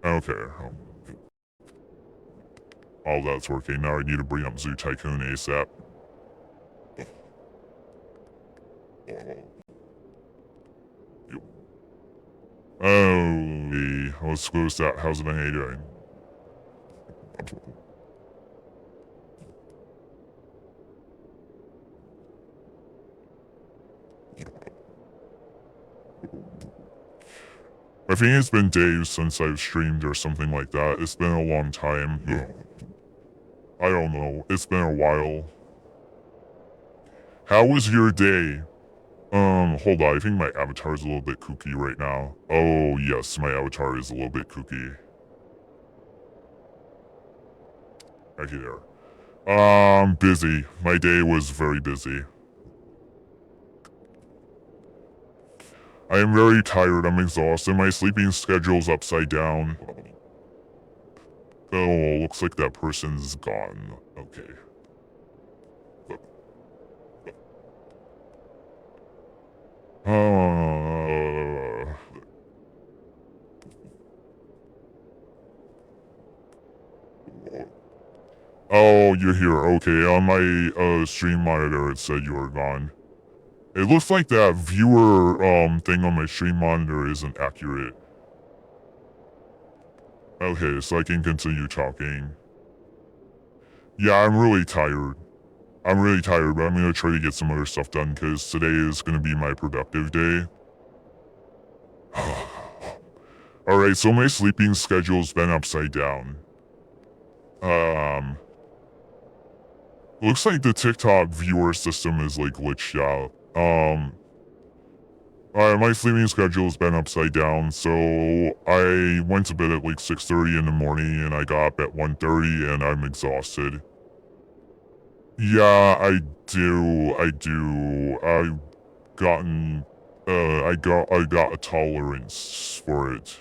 Okay. All that's working. Now I need to bring up Zoo Tycoon ASAP. Oh, let's close that. How's it doing? I think it's been days since I've streamed or something like that. It's been a long time. I don't know. It's been a while. How was your day? Hold on. I think my avatar is a little bit kooky right now. Oh, yes, my avatar is a little bit kooky. Okay, there. Busy. My day was very busy. I am very tired. I'm exhausted. My sleeping schedule's upside down. Oh, looks like that person's gone. Okay. Oh, you're here. Okay, on my stream monitor it said you were gone. It looks like that viewer thing on my stream monitor isn't accurate. Okay, so I can continue talking. Yeah, I'm really tired. But I'm gonna try to get some other stuff done because today is gonna be my productive day. Alright, so my sleeping schedule's been upside down. Looks like the TikTok viewer system is like glitched out. My sleeping schedule's been upside down, so I went to bed at like 6:30 in the morning and I got up at 1:30 and I'm exhausted. Yeah, I do. I've gotten, I got a tolerance for it.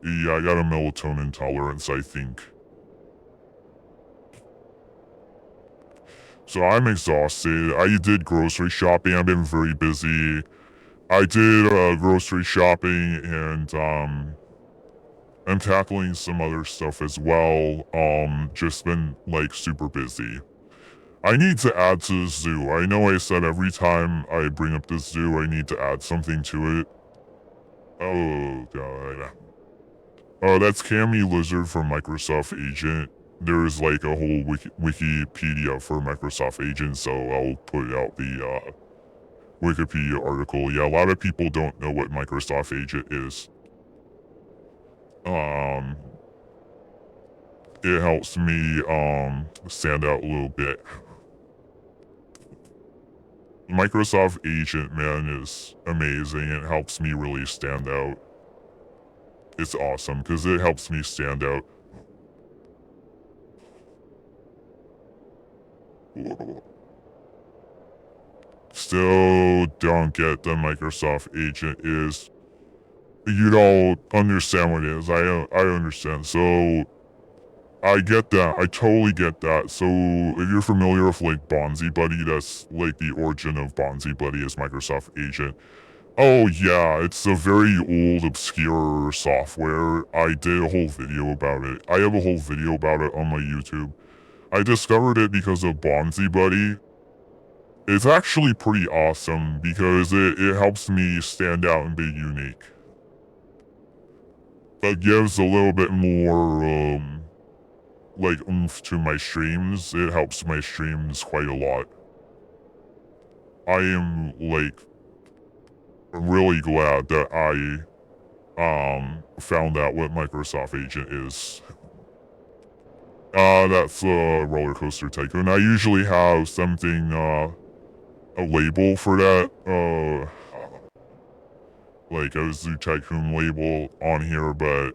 Yeah, I got a melatonin tolerance, I think. So I'm exhausted. I did grocery shopping. I've been very busy. I did grocery shopping and I'm tackling some other stuff as well. Just been like super busy. I need to add to the zoo. I know I said every time I bring up the zoo, I need to add something to it. Oh god. Oh, that's Cammy Lizard from Microsoft Agent. There's like a whole Wikipedia for Microsoft Agent, so I'll put out the Wikipedia article. Yeah, a lot of people don't know what Microsoft Agent is. It helps me stand out a little bit. Microsoft Agent, man, is amazing. It helps me really stand out. It's awesome because it helps me stand out. Still don't get the Microsoft Agent is. You don't understand what it is. I understand. So I get that. I totally get that. So if you're familiar with like Bonzi Buddy, that's like the origin of Bonzi Buddy is Microsoft Agent. Oh yeah, it's a very old, obscure software. I did a whole video about it. I have a whole video about it on my YouTube. I discovered it because of Bonzi Buddy. It's actually pretty awesome because it helps me stand out and be unique. But gives a little bit more, like oomph to my streams. It helps my streams quite a lot. I am like really glad that I found out what Microsoft Agent is. That's Roller Coaster Tycoon. I usually have something a label for that, like a Zoo Tycoon label on here, but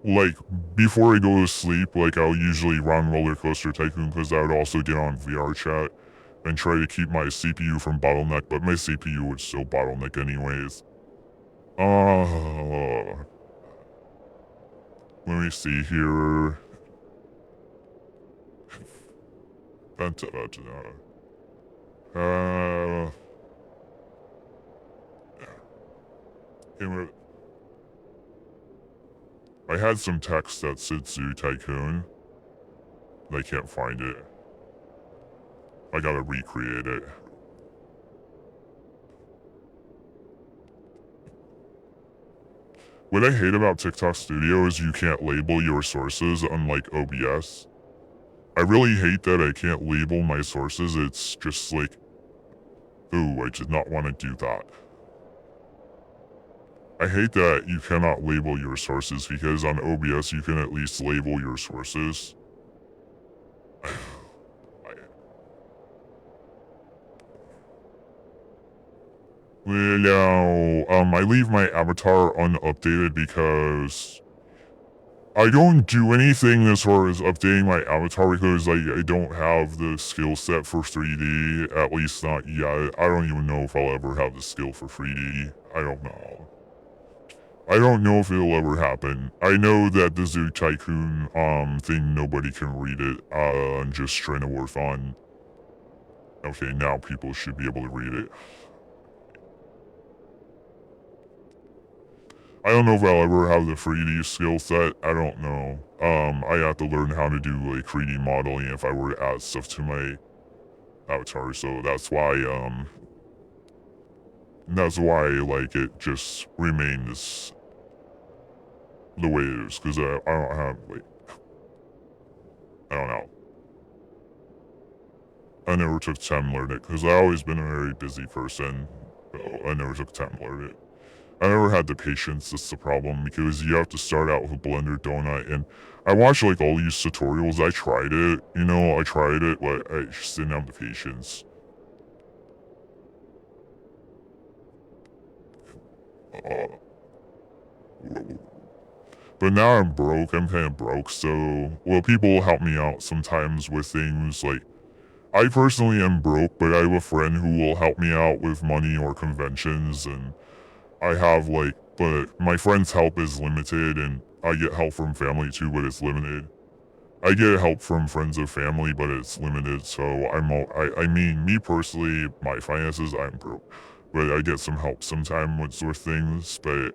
like before I go to sleep, like I'll usually run Roller Coaster Tycoon because I would also get on VR chat and try to keep my CPU from bottleneck, but my CPU would still bottleneck anyways. Let me see here. Uh, anyway, I had some text that said Zoo Tycoon. I can't find it. I gotta recreate it. What I hate about TikTok Studio is you can't label your sources, unlike OBS. I really hate that I can't label my sources. It's just like, ooh, I did not want to do that. I hate that you cannot label your sources because on OBS you can at least label your sources. Well, I leave my avatar unupdated because I don't do anything as far as updating my avatar because I don't have the skill set for 3D, at least not yet. I don't even know if I'll ever have the skill for 3D. I don't know. I don't know if it'll ever happen. I know that the Zoo Tycoon thing, nobody can read it. I'm just trying to work on. Okay, now people should be able to read it. I don't know if I'll ever have the 3D skill set. I don't know. I have to learn how to do like 3D modeling if I were to add stuff to my avatar. So that's why like it just remains the way it is because I don't have like I don't know. I never took time to learn it because I've always been a very busy person. So I never took time to learn it. I never had the patience, that's the problem, because you have to start out with a Blender donut, and I watched like all these tutorials, I tried it, but I just didn't have the patience. Uh, but now I'm broke, I'm kind of broke, so, well, people help me out sometimes with things, like, I personally am broke, but I have a friend who will help me out with money or conventions, and I have like, but my friend's help is limited, and I get help from family too, but it's limited. I get help from friends of family, but it's limited. So I mean, me personally, my finances, I'm broke, but I get some help sometime with sort of things, but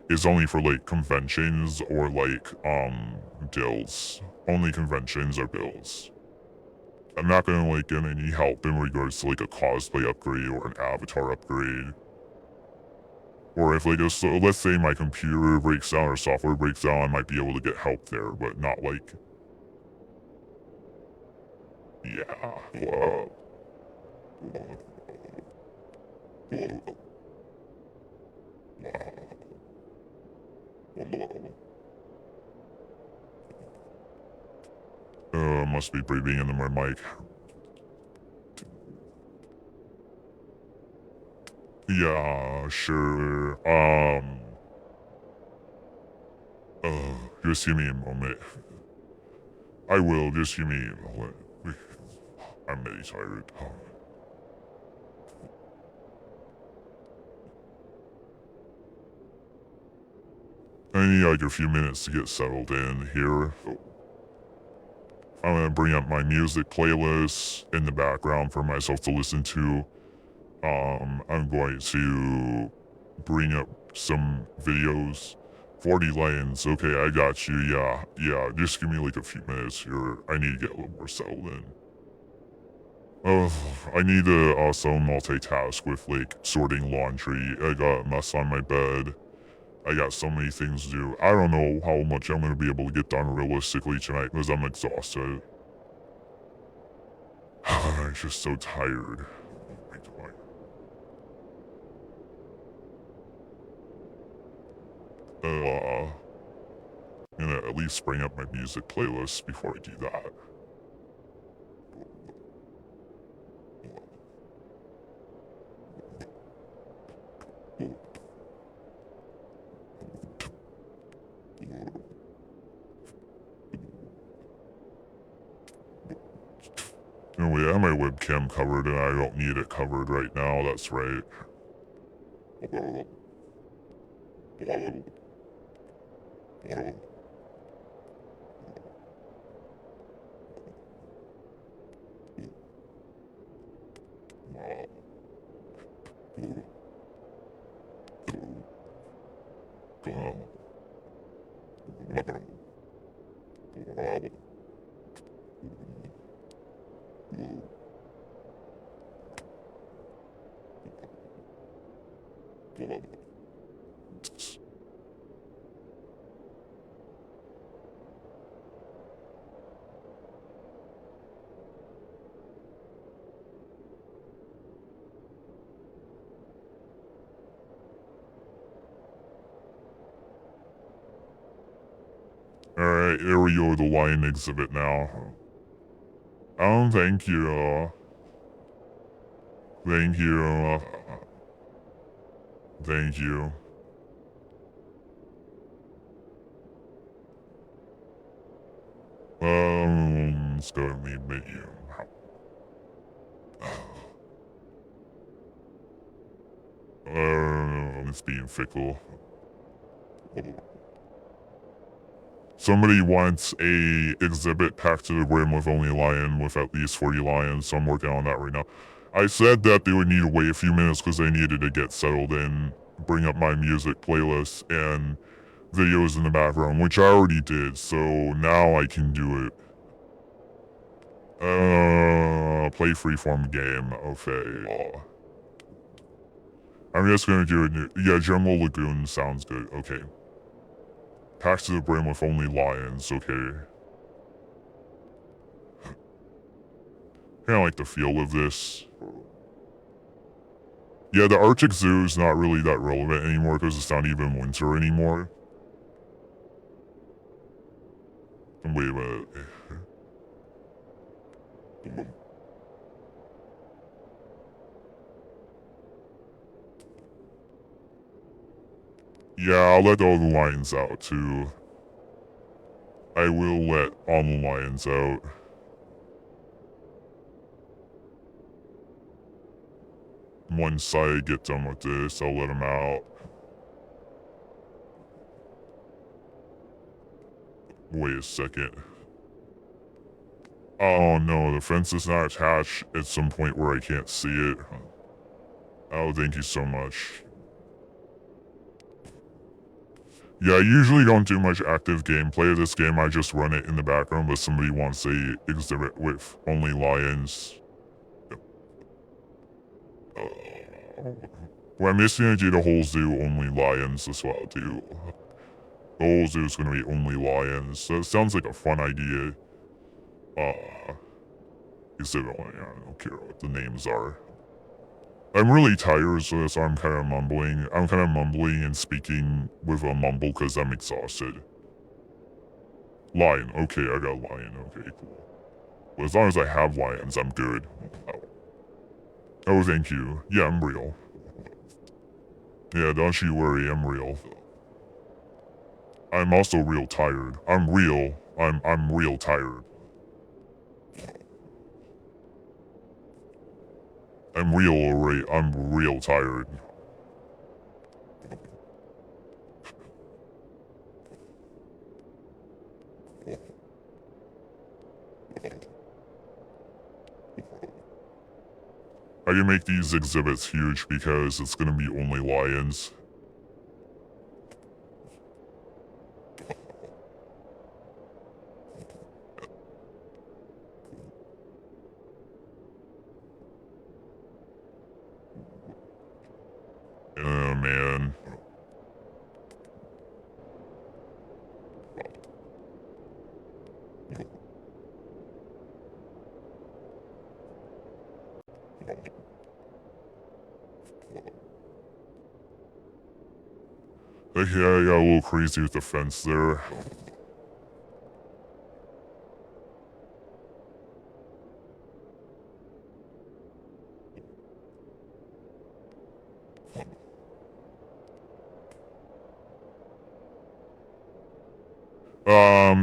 it's only for like conventions or like deals. Only conventions or bills. I'm not gonna like get any help in regards to like a cosplay upgrade or an avatar upgrade. Or if like so let's say my computer breaks down or software breaks down, I might be able to get help there, but not like yeah. Must be breathing into my mic. Yeah, sure. Just give me a moment. I will, just give me a moment. I'm really tired. I need like a few minutes to get settled in here. I'm gonna bring up my music playlist in the background for myself to listen to. I'm going to bring up some videos. 40 lanes. Okay, I got you. Yeah. Just give me like a few minutes here. I need to get a little more settled in. Oh, I need to also multitask with like sorting laundry. I got a mess on my bed. I got so many things to do. I don't know how much I'm going to be able to get done realistically tonight because I'm exhausted. I'm just so tired. I'm gonna at least bring up my music playlist before I do that. Anyway, I have my webcam covered and I don't need it covered right now, that's right. Alright, here we go, the lion exhibit now. Thank you. Thank you. Thank you. Let's go to the menu. It's being fickle. Somebody wants a exhibit packed to the brim with only lion with at least 40 lions, so I'm working on that right now. I said that they would need to wait a few minutes because they needed to get settled in, bring up my music playlist and videos in the background, which I already did, so now I can do it. Play freeform game, okay. I'm just gonna do it. Yeah, Jungle Lagoon sounds good, okay. Packed to the brim with only lions, okay. Kinda like the feel of this. Yeah, the Arctic Zoo is not really that relevant anymore because it's not even winter anymore. Wait a minute. Yeah, I'll let all the lions out too. I will let all the lions out. Once I get done with this, I'll let them out. Wait a second. Oh no, the fence is not attached at some point where I can't see it. Oh, thank you so much. Yeah, I usually don't do much active gameplay of this game, I just run it in the background, but somebody wants a exhibit with only lions. Well, I'm just gonna do the whole zoo only lions, that's what I'll do. The whole zoo is gonna be only lions, so it sounds like a fun idea. Exhibit one, I don't care what the names are. I'm really tired, so that's why I'm kind of mumbling. I'm kind of mumbling and speaking with a mumble because I'm exhausted. Lion, okay, I got a lion, okay, cool. Well, as long as I have lions, I'm good. Oh, thank you. Yeah, I'm real. Yeah, don't you worry, I'm real. I'm also real tired. I'm real. I'm real tired. I'm real alright. I'm real tired. I can make these exhibits huge because it's gonna be only lions. Oh man. Yeah, I got a little crazy with the fence there.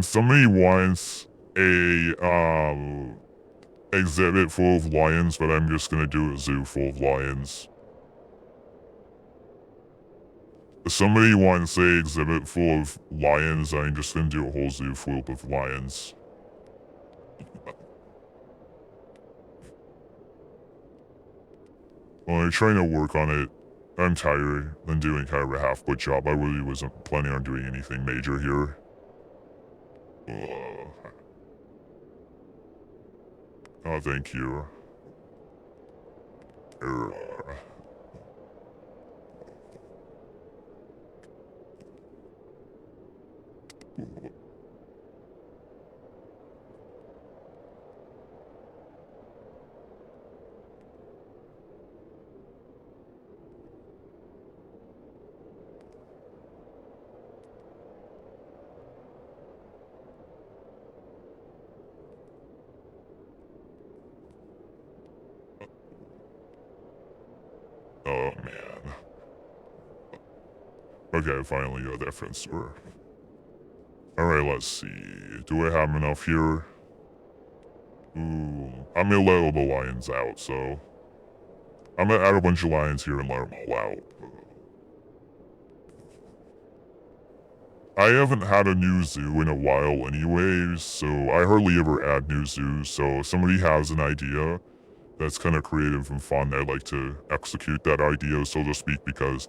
Somebody wants a, exhibit full of lions, but I'm just gonna do a zoo full of lions. If somebody wants a exhibit full of lions, I'm just gonna do a whole zoo full of lions. Well, I'm trying to work on it. I'm tired. I'm doing kind of a half-foot job. I really wasn't planning on doing anything major here. Oh, thank you. Er, Oh, man. Okay, finally got that fence door. Alright, let's see. Do I have enough here? Ooh, I'm gonna let all the lions out, so... I'm gonna add a bunch of lions here and let them all out. I haven't had a new zoo in a while anyways, so I hardly ever add new zoos, so if somebody has an idea that's kind of creative and fun, I'd like to execute that idea, so to speak, because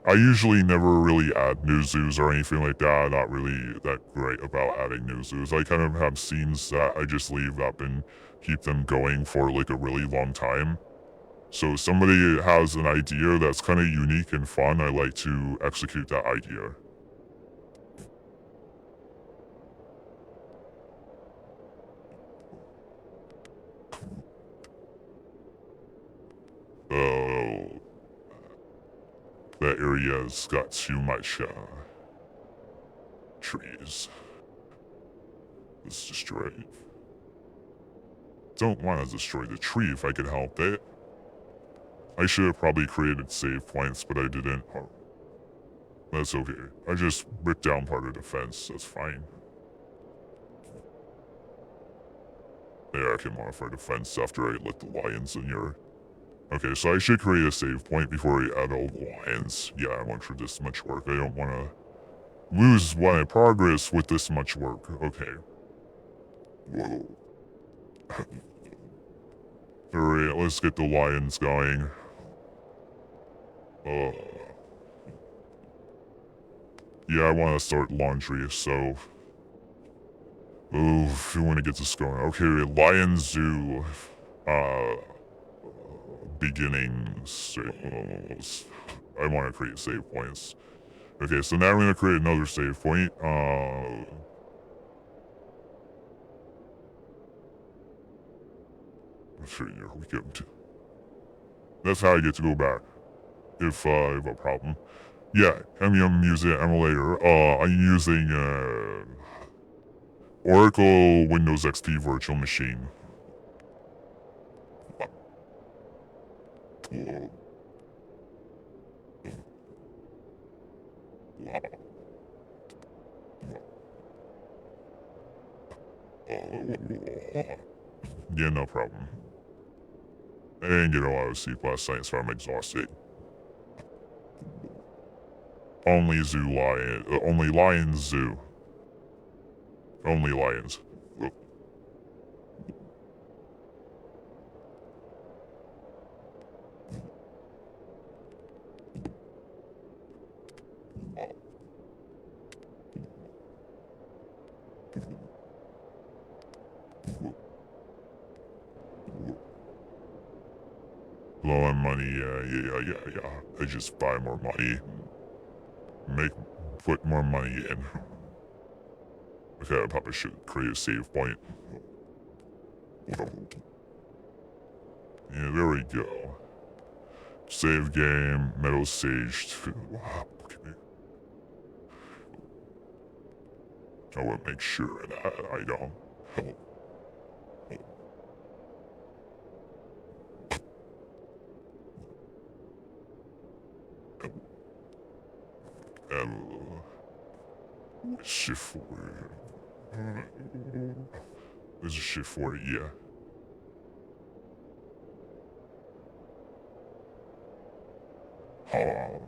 I usually never really add new zoos or anything like that. I'm not really that great about adding new zoos. I kind of have scenes that I just leave up and keep them going for like a really long time. So if somebody has an idea that's kind of unique and fun, I like to execute that idea. Oh, that area's got too much trees. Let's destroy it. Don't want to destroy the tree if I could help it. I should have probably created save points, but I didn't. Oh, that's okay. I just ripped down part of the fence. That's fine. Yeah, I can modify the fence after I let the lions in here. Okay, so I should create a save point before I add all the lions. Yeah, I went through this much work. I don't want to lose my progress with this much work. Okay. Whoa. Alright, let's get the lions going. Yeah, I want to start laundry, so... Ooh, if you want to get this going. Okay, Lion Zoo. Beginnings. I want to create save points. Okay, so now I'm going to create another save point. Here we go. That's how I get to go back. If I have a problem. Yeah, MEM Music Emulator. I'm using, Oracle Windows XP Virtual Machine. Yeah, no problem. I didn't get a lot of sleep last night, so I'm exhausted. Only only Lions Zoo. Only lions. Low on money, yeah. I just buy more money. Put more money in. Okay, I probably should create a save point. Yeah, there we go. Save game, metal sage. Wow, look at me. I will make sure that I don't. Shift for There's a shift for it, yeah. Oh.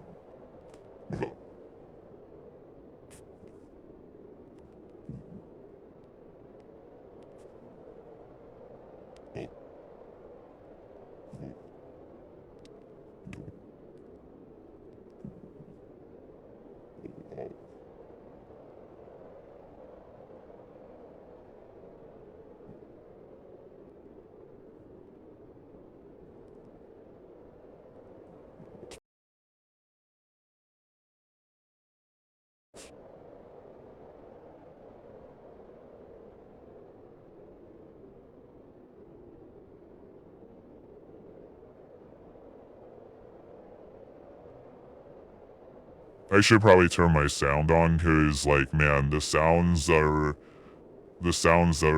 I should probably turn my sound on, cause like, man, the sounds that are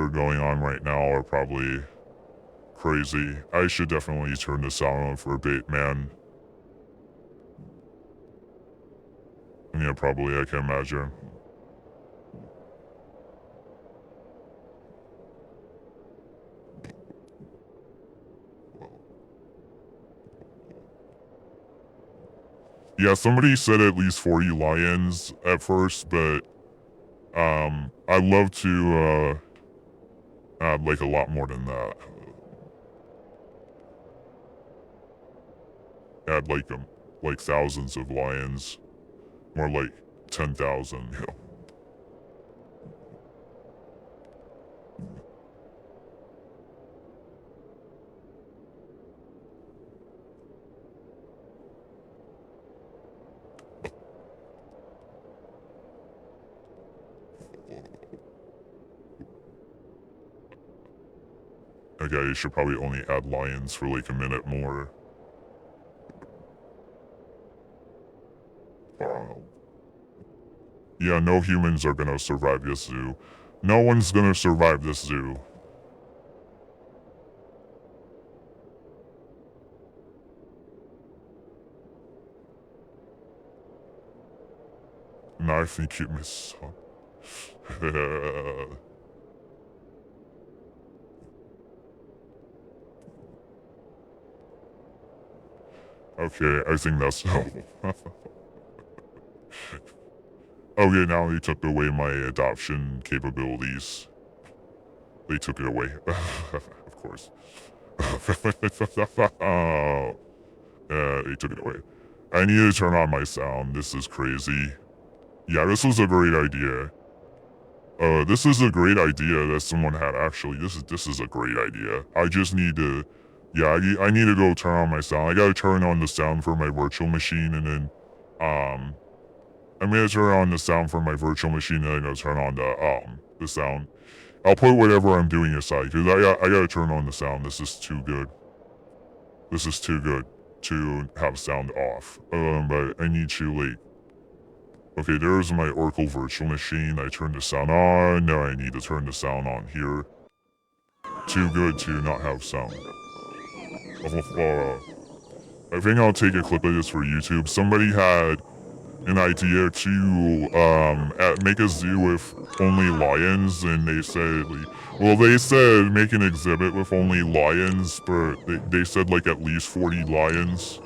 going on right now are probably crazy. I should definitely turn the sound on for a bit, man. Yeah, probably, I can imagine. Yeah, somebody said at least 40 lions at first, but I'd love to add like a lot more than that. Add like thousands of lions, more like 10,000. You know. Okay, you should probably only add lions for like a minute more. Wow. Yeah, no humans are gonna survive this zoo. No one's gonna survive this zoo. And I think you miss son. Okay, I think that's Okay, now they took away my adoption capabilities. They took it away. Of course. They took it away. I need to turn on my sound. This is crazy. Yeah, this was a great idea. This is a great idea that someone had actually. This is a great idea. I just need to, yeah, I need to go turn on my sound. I gotta turn on the sound for my virtual machine, and then, I'm gonna turn on the sound for my virtual machine, and then I'm gonna turn on the sound. I'll put whatever I'm doing aside, cause I gotta turn on the sound. This is too good. This is too good to have sound off. But I need to like. Okay, there's my Oracle virtual machine. I turned the sound on. Now I need to turn the sound on here. Too good to not have sound. I think I'll take a clip of this for YouTube. Somebody had an idea to make a zoo with only lions, and they said, well, they said make an exhibit with only lions, but they said like at least 40 lions.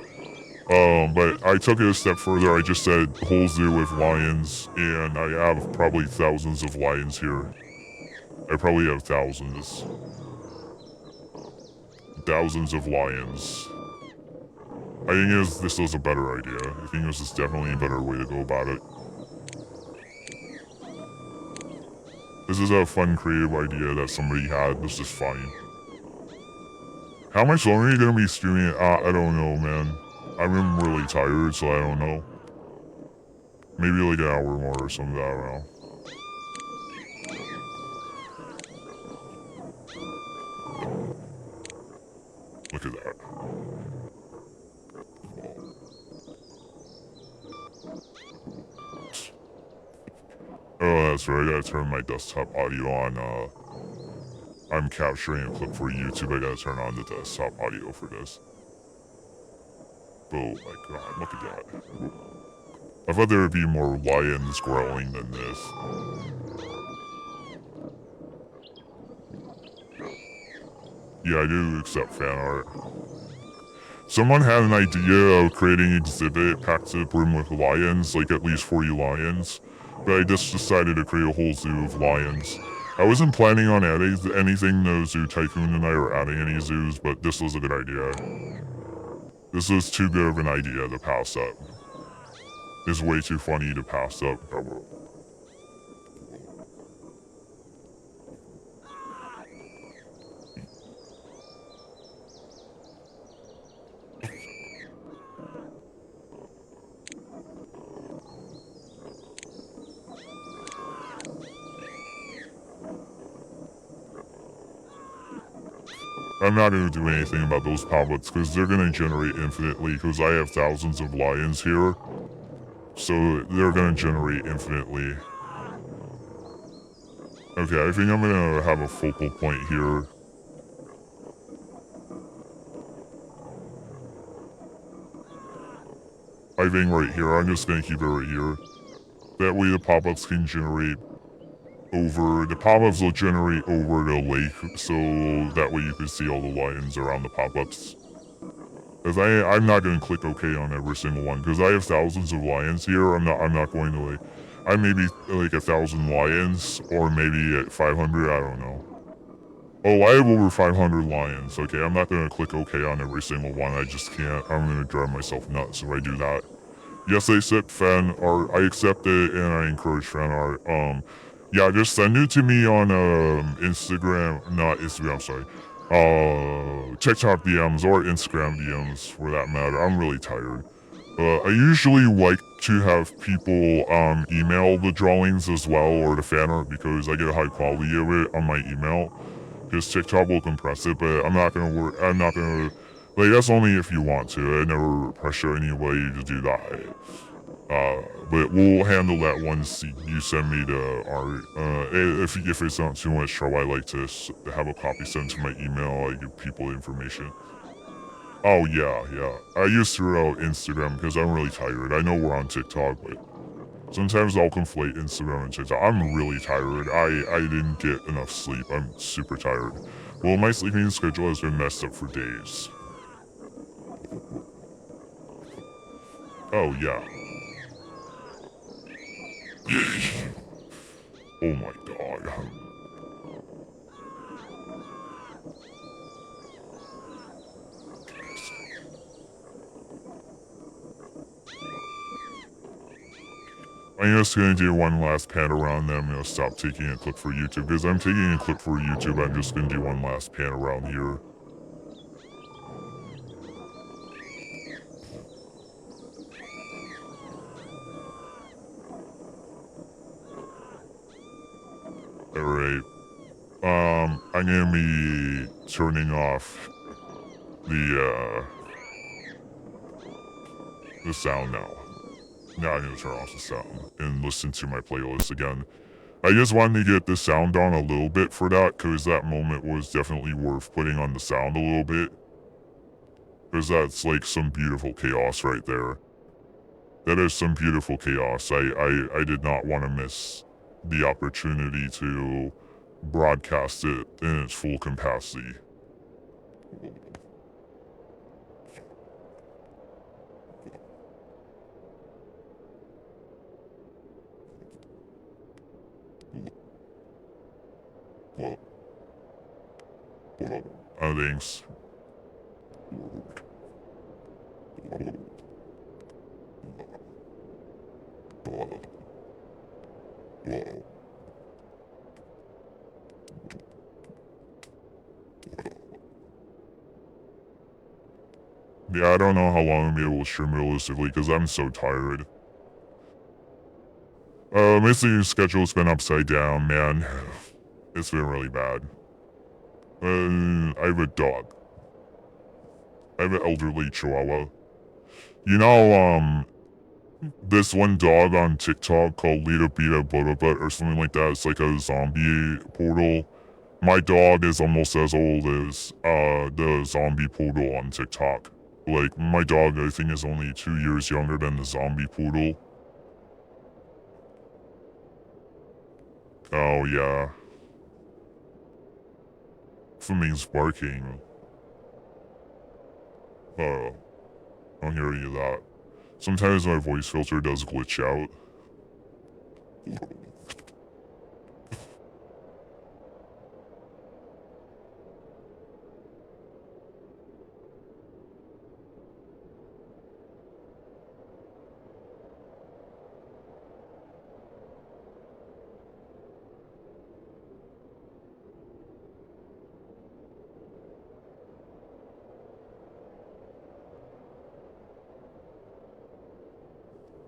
But I took it a step further. I just said whole zoo with lions, and I have probably thousands of lions here. I probably have thousands. Thousands of lions. I think this was a better idea. I think this is definitely a better way to go about it. This is a fun, creative idea that somebody had. This is fine. How much longer are you gonna be streaming it? I don't know, man. I'm really tired, so I don't know. Maybe like an hour more or something, I don't know. Look at that. Oh, that's right, I gotta turn my desktop audio on, I'm capturing a clip for YouTube, I gotta turn on the desktop audio for this. Oh my god, look at that. I thought there would be more lions growling than this. Yeah, I do accept fan art. Someone had an idea of creating an exhibit packed to the brim with lions, like at least 40 lions, but I just decided to create a whole zoo of lions. I wasn't planning on adding anything to Zoo Tycoon tonight or adding any zoos, but this was a good idea. This was too good of an idea to pass up. It's way too funny to pass up. I'm not going to do anything about those pallets because they're going to generate infinitely because I have thousands of lions here. So they're gonna generate infinitely. Okay, I think I'm gonna have a focal point here. I think right here, I'm just gonna keep it right here. That way the pop-ups can generate the pop-ups will generate over the lake, so that way you can see all the lions around the pop-ups. Cause I'm not gonna click OK on every single one, cause I have thousands of lions here, I'm not going to like, I maybe like 1,000 lions, or maybe at 500, I don't know. Oh, I have over 500 lions. Okay, I'm not gonna click OK on every single one. I just can't. I'm gonna drive myself nuts if I do that. Yes, I accept fan art. I accept it and I encourage fan art. Yeah, just send it to me on Instagram. Not Instagram. Sorry. TikTok DMs or Instagram DMs for that matter. I'm really tired. I usually like to have people email the drawings as well or the fan art because I get a high quality of it on my email. Because TikTok will compress it, but I'm not gonna work. I'm not gonna like. That's only if you want to. I never pressure anybody to do that. But we'll handle that once you send me the art. If it's not too much trouble, I like to have a copy sent to my email. I give people information. Oh yeah, yeah. I use throughout Instagram because I'm really tired. I know we're on TikTok, but sometimes I'll conflate Instagram and TikTok. I'm really tired. I didn't get enough sleep. I'm super tired. Well, my sleeping schedule has been messed up for days. Oh yeah. Oh my god. I'm just gonna do one last pan around them. I'm gonna stop taking a clip for YouTube because I'm taking a clip for YouTube. I'm just gonna do one last pan around here. Alright. I'm gonna be turning off the sound now. Now I'm gonna turn off the sound and listen to my playlist again. I just wanted to get the sound on a little bit for that, because that moment was definitely worth putting on the sound a little bit. Because that's like some beautiful chaos right there. That is some beautiful chaos. I did not want to miss the opportunity to broadcast it in its full capacity. Well, oh, thanks. Yeah, I don't know how long I'll be able to stream realistically because I'm so tired. My sleeping schedule's been upside down, man. It's been really bad. I have a dog. I have an elderly chihuahua. You know, this one dog on TikTok called Lita Beta Butt or something like that. It's like a zombie portal. My dog is almost as old as the zombie portal on TikTok. Like my dog, I think, is only 2 years younger than the zombie poodle. Oh yeah. Something's barking. Oh, I don't hear any of that. Sometimes my voice filter does glitch out.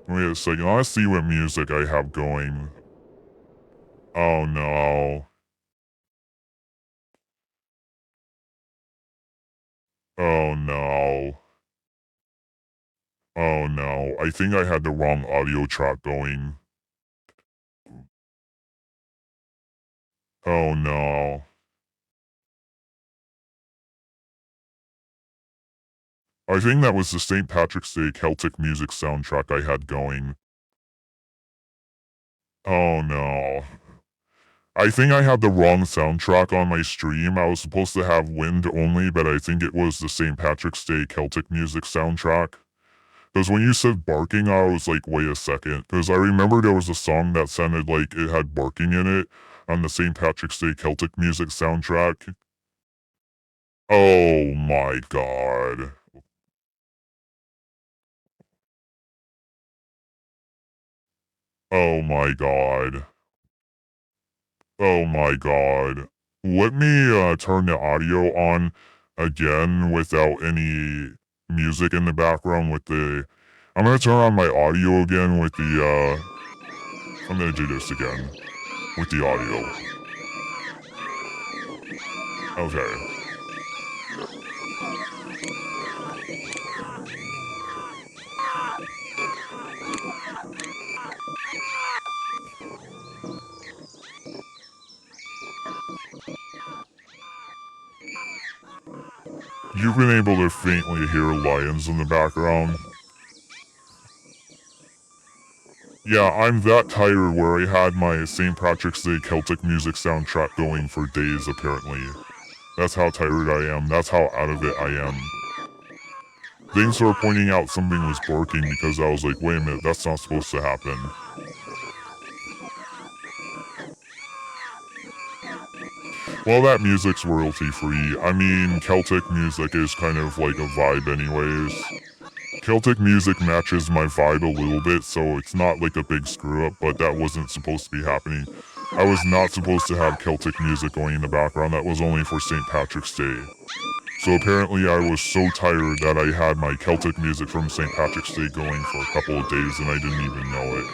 Wait a second, let's see what music I have going. Oh no. Oh no. Oh no, I think I had the wrong audio track going. Oh no. I think that was the St. Patrick's Day Celtic music soundtrack I had going. Oh no. I think I had the wrong soundtrack on my stream. I was supposed to have Wind only, but I think it was the St. Patrick's Day Celtic music soundtrack. Because when you said barking, I was like, wait a second. Because I remember there was a song that sounded like it had barking in it on the St. Patrick's Day Celtic music soundtrack. Oh my god. Oh my god. Oh my god. Let me turn the audio on again without any music in the background with the... I'm gonna turn on my audio again with the I'm gonna do this again with the audio. Okay. You've been able to faintly hear lions in the background. Yeah, I'm that tired where I had my St. Patrick's Day Celtic music soundtrack going for days apparently. That's how tired I am. That's how out of it I am. Things were pointing out something was barking because I was like, wait a minute, that's not supposed to happen. Well, that music's royalty free. I mean, Celtic music is kind of like a vibe anyways. Celtic music matches my vibe a little bit, so it's not like a big screw up, but that wasn't supposed to be happening. I was not supposed to have Celtic music going in the background. That was only for St. Patrick's Day. So apparently I was so tired that I had my Celtic music from St. Patrick's Day going for a couple of days and I didn't even know it.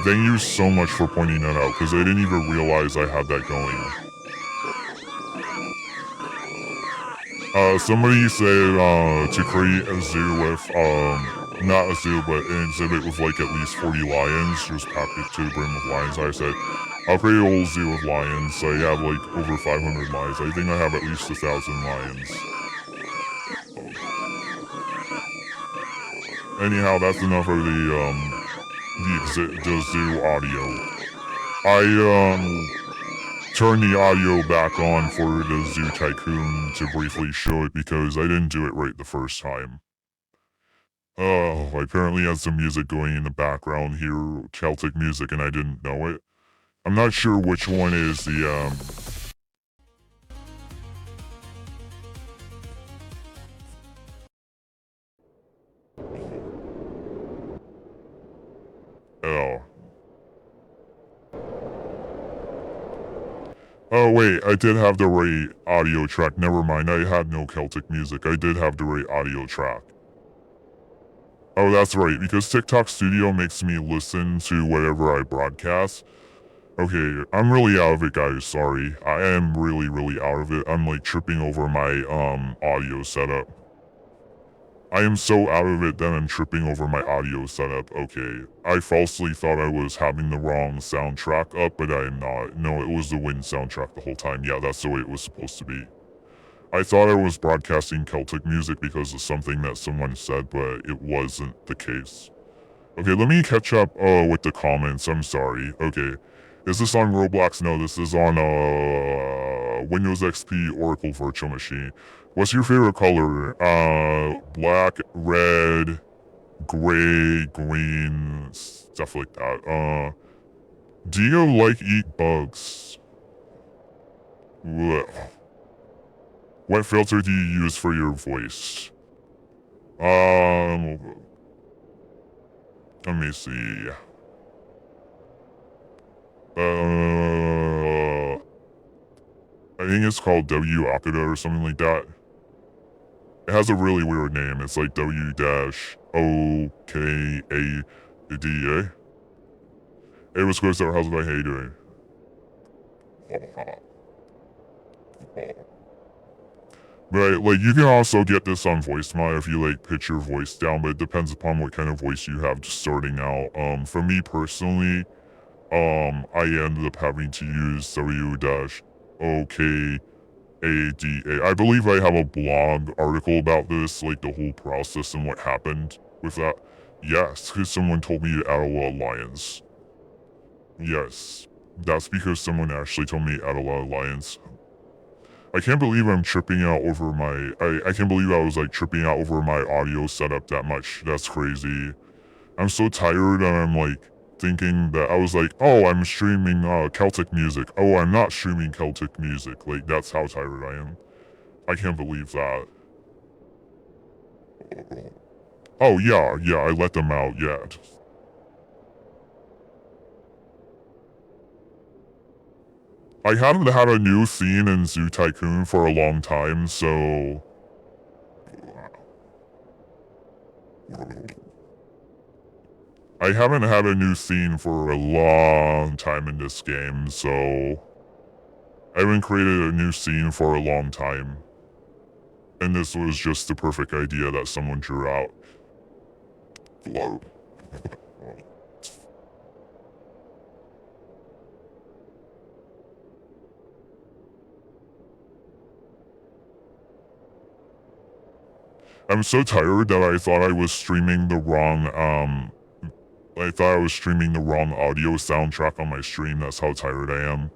Thank you so much for pointing that out, because I didn't even realize I had that going. Somebody said, to create a zoo with, not a zoo, but an exhibit with like at least 40 lions, just packed it to the brim with lions. I said, I'll create a whole zoo of lions. I have like over 500 lions. I think I have at least 1,000 lions. Anyhow, that's enough of the zoo audio. I, turn the audio back on for the Zoo Tycoon to briefly show it because I didn't do it right the first time. Oh, I apparently had some music going in the background here, Celtic music, and I didn't know it. I'm not sure which one is the, oh. Oh wait, I did have the right audio track, never mind, I had no Celtic music, I did have the right audio track. Oh, that's right, because TikTok Studio makes me listen to whatever I broadcast. Okay, I'm really out of it, guys, sorry. I am really out of it. I'm like tripping over my, audio setup. I am so out of it that I'm tripping over my audio setup. Okay, I falsely thought I was having the wrong soundtrack up, but I am not. No, it was the Wind soundtrack the whole time. Yeah, that's the way it was supposed to be. I thought I was broadcasting Celtic music because of something that someone said, but it wasn't the case. Okay, let me catch up with the comments. I'm sorry. Okay. Is this on Roblox? No, this is on Windows XP Oracle Virtual Machine. What's your favorite color? Black, red, gray, green, stuff like that. Do you like eat bugs? Blech. What filter do you use for your voice? Let me see. I think it's called W Akada or something like that. It has a really weird name. It's like W-O-K-A-D-A. Hey, what's good, sir? How's it going? How you doing? But like you can also get this on voicemail if you like pitch your voice down, but it depends upon what kind of voice you have just starting out. For me personally, I ended up having to use W-OKADA. I believe I have a blog article about this, like the whole process and what happened with that. Yes, because someone told me to add a lot of lions. Yes, that's because someone actually told me to add a lot of lions. I can't believe I'm tripping out over my. I can't believe I was like tripping out over my audio setup that much. That's crazy. I'm so tired and I'm like thinking that I was like, oh, I'm streaming Celtic music. Oh, I'm not streaming Celtic music. Like, that's how tired I am. I can't believe that. Oh, yeah, I let them out, yeah. I haven't had a new scene in Zoo Tycoon for a long time, so I haven't had a new scene for a long time in this game, so I haven't created a new scene for a long time. And this was just the perfect idea that someone drew out. I'm so tired that I thought I was streaming the wrong, I thought I was streaming the wrong audio soundtrack on my stream. That's how tired I am.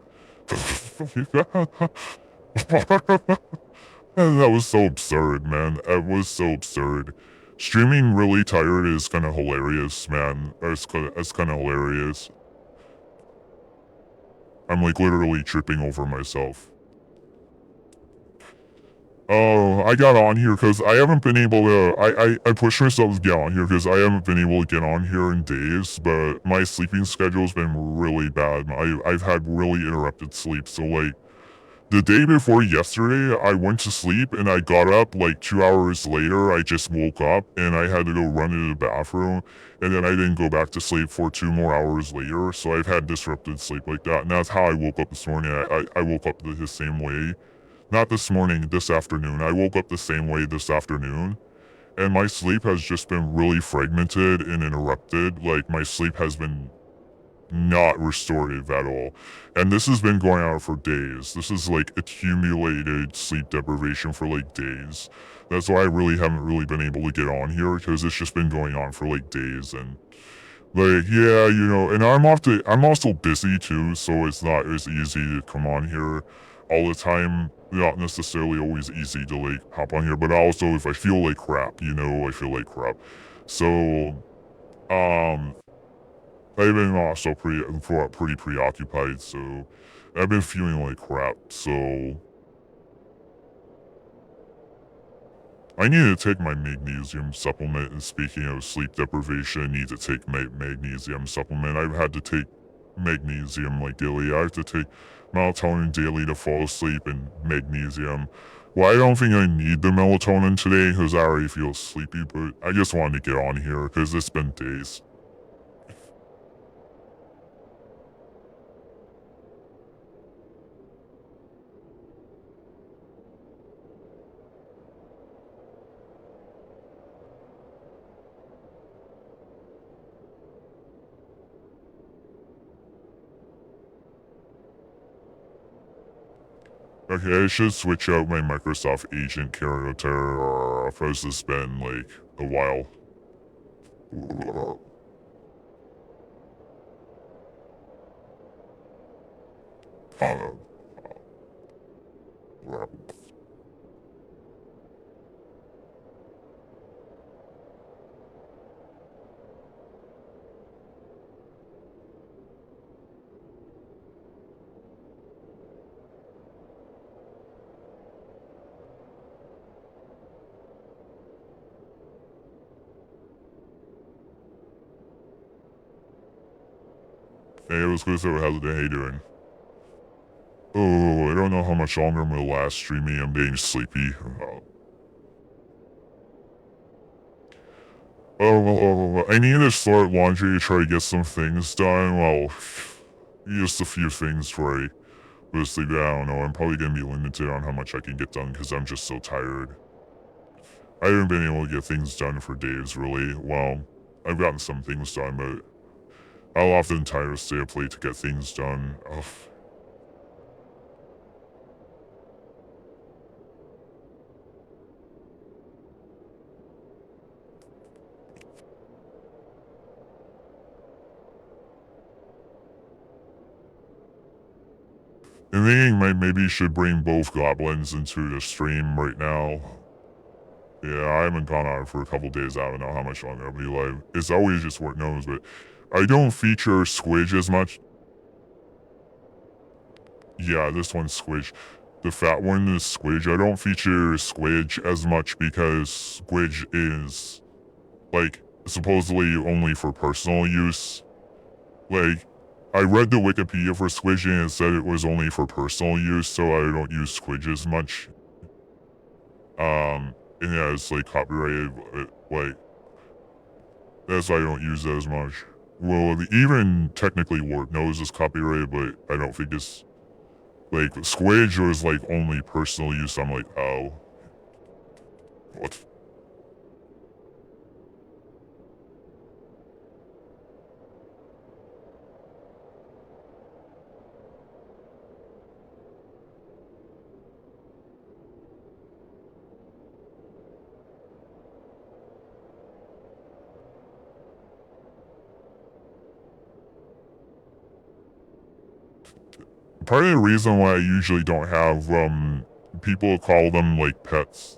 That was so absurd, man. That was so absurd. Streaming really tired is kind of hilarious, man. It's kind of hilarious. I'm like literally tripping over myself. Oh, I got on here because I haven't been able to. I pushed myself to get on here because I haven't been able to get on here in days. But my sleeping schedule's been really bad. I've had really interrupted sleep. So like the day before yesterday, I went to sleep and I got up like 2 hours later. I just woke up and I had to go run to the bathroom, and then I didn't go back to sleep for 2 more hours later. So I've had disrupted sleep like that, and that's how I woke up this morning. I woke up the same way. Not this morning, this afternoon. I woke up the same way this afternoon, and my sleep has just been really fragmented and interrupted. Like, my sleep has been not restorative at all. And this has been going on for days. This is like accumulated sleep deprivation for like days. That's why I really haven't really been able to get on here, because it's just been going on for like days. And like, yeah, and I'm also busy too, so it's not as easy to come on here all the time. Not necessarily always easy to like hop on here, but also if I feel like crap, I feel like crap. So, um, I've been also pretty preoccupied, so I've been feeling like crap. So I need to take my magnesium supplement. And speaking of sleep deprivation, I need to take my magnesium supplement. I've had to take magnesium like daily. I have to take melatonin daily to fall asleep, and magnesium. Well, I don't think I need the melatonin today because I already feel sleepy, but I just wanted to get on here because it's been days. Okay, I should switch out my Microsoft Agent character, or if it's been like a while. Hey, it was good, so how's the day doing? Oh, I don't know how much longer I'm gonna last streaming. I'm getting sleepy. I need to start laundry to try to get some things done. Well, just a few things But it's like, I don't know, I'm probably gonna be limited on how much I can get done because I'm just so tired. I haven't been able to get things done for days, really. Well, I've gotten some things done, but I'll often tire to stay up late to get things done. Ugh. I'm thinking maybe should bring both goblins into the stream right now. Yeah, I haven't gone on it for a couple days. I don't know how much longer I'll be live. It's always just word knows, but I don't feature Squidge as much. Yeah, this one's Squidge. The fat one is Squidge. I don't feature Squidge as much because Squidge is, like, supposedly only for personal use. Like, I read the Wikipedia for Squidge and it said it was only for personal use, so I don't use Squidge as much. And yeah, it's like copyrighted, like, that's why I don't use it as much. Well, even technically Word Knows is copyrighted, but I don't think it's, like, Squidge was like only personal use. I'm like, oh. What? Part of the reason why I usually don't have, people call them like pets.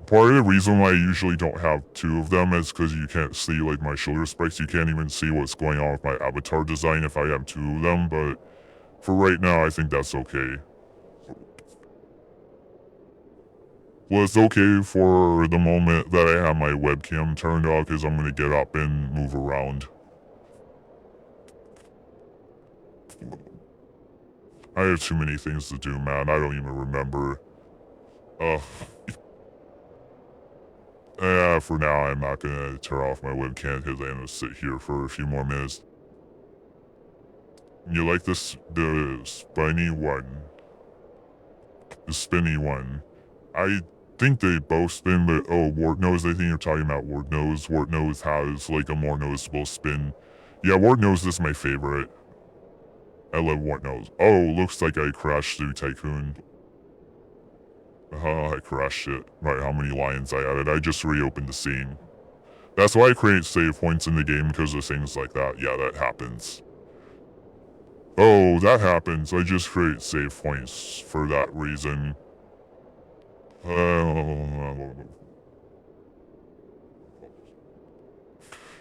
Part of the reason why I usually don't have two of them is because you can't see like my shoulder spikes. You can't even see what's going on with my avatar design if I have two of them, but for right now, I think that's okay. Well, it's okay for the moment that I have my webcam turned off because I'm going to get up and move around. I have too many things to do, man. I don't even remember. Ugh. For now, I'm not gonna turn off my webcam because I'm gonna sit here for a few more minutes. You like this, the spiny one? The spinny one. I think they both spin, but oh, Wart Nose, I think you're talking about Wart Nose. Wart Nose has like a more noticeable spin. Yeah, Wart Nose is my favorite. I love Wart Nose. Oh, looks like I crashed through Tycoon. I crashed it. Right, how many lions I added. I just reopened the scene. That's why I create save points in the game, because of things like that. Yeah, that happens. Oh, that happens. I just create save points for that reason.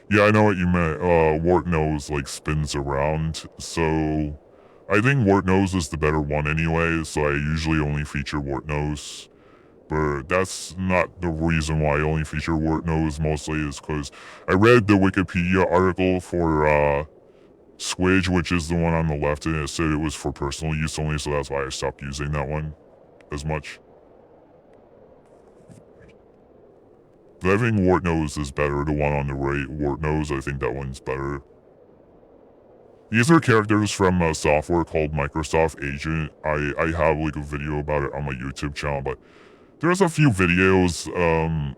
Yeah, I know what you meant. Wart Nose, like, spins around, so I think Wart Nose is the better one anyway, so I usually only feature Wart Nose. But that's not the reason why I only feature Wart Nose mostly is because I read the Wikipedia article for Squidge, which is the one on the left, and it said it was for personal use only, so that's why I stopped using that one as much. But I think Wart Nose is better. The one on the right, Wart Nose, I think that one's better. These are characters from a software called Microsoft Agent. I have like a video about it on my YouTube channel, but there's a few videos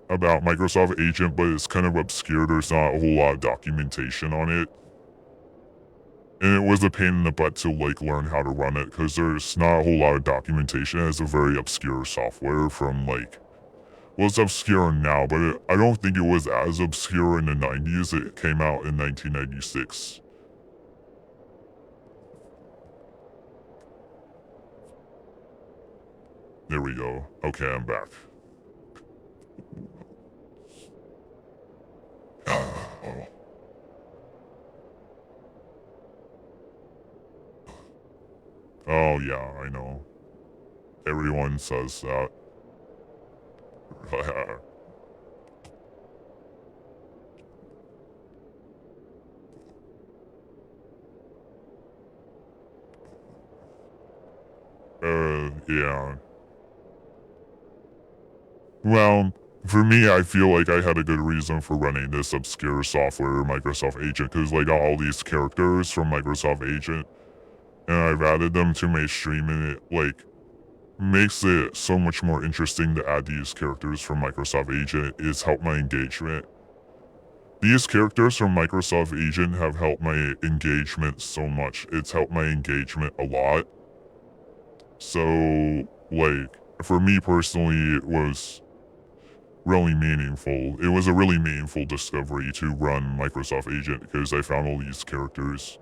about Microsoft Agent, but it's kind of obscure. There's not a whole lot of documentation on it. And it was a pain in the butt to like learn how to run it because there's not a whole lot of documentation. It's a very obscure software from like, well, it's obscure now, but I don't think it was as obscure in the 90s. It came out in 1996. There we go. Okay, I'm back. Oh. Oh yeah, I know. Everyone says that. Yeah. Well, for me, I feel like I had a good reason for running this obscure software, Microsoft Agent, because like all these characters from Microsoft Agent, and I've added them to my stream, and it like makes it so much more interesting to add these characters from Microsoft Agent. It's helped my engagement. These characters from Microsoft Agent have helped my engagement so much. It's helped my engagement a lot. So, like, for me personally, it was really meaningful. It was a really meaningful discovery to run Microsoft Agent because I found all these characters.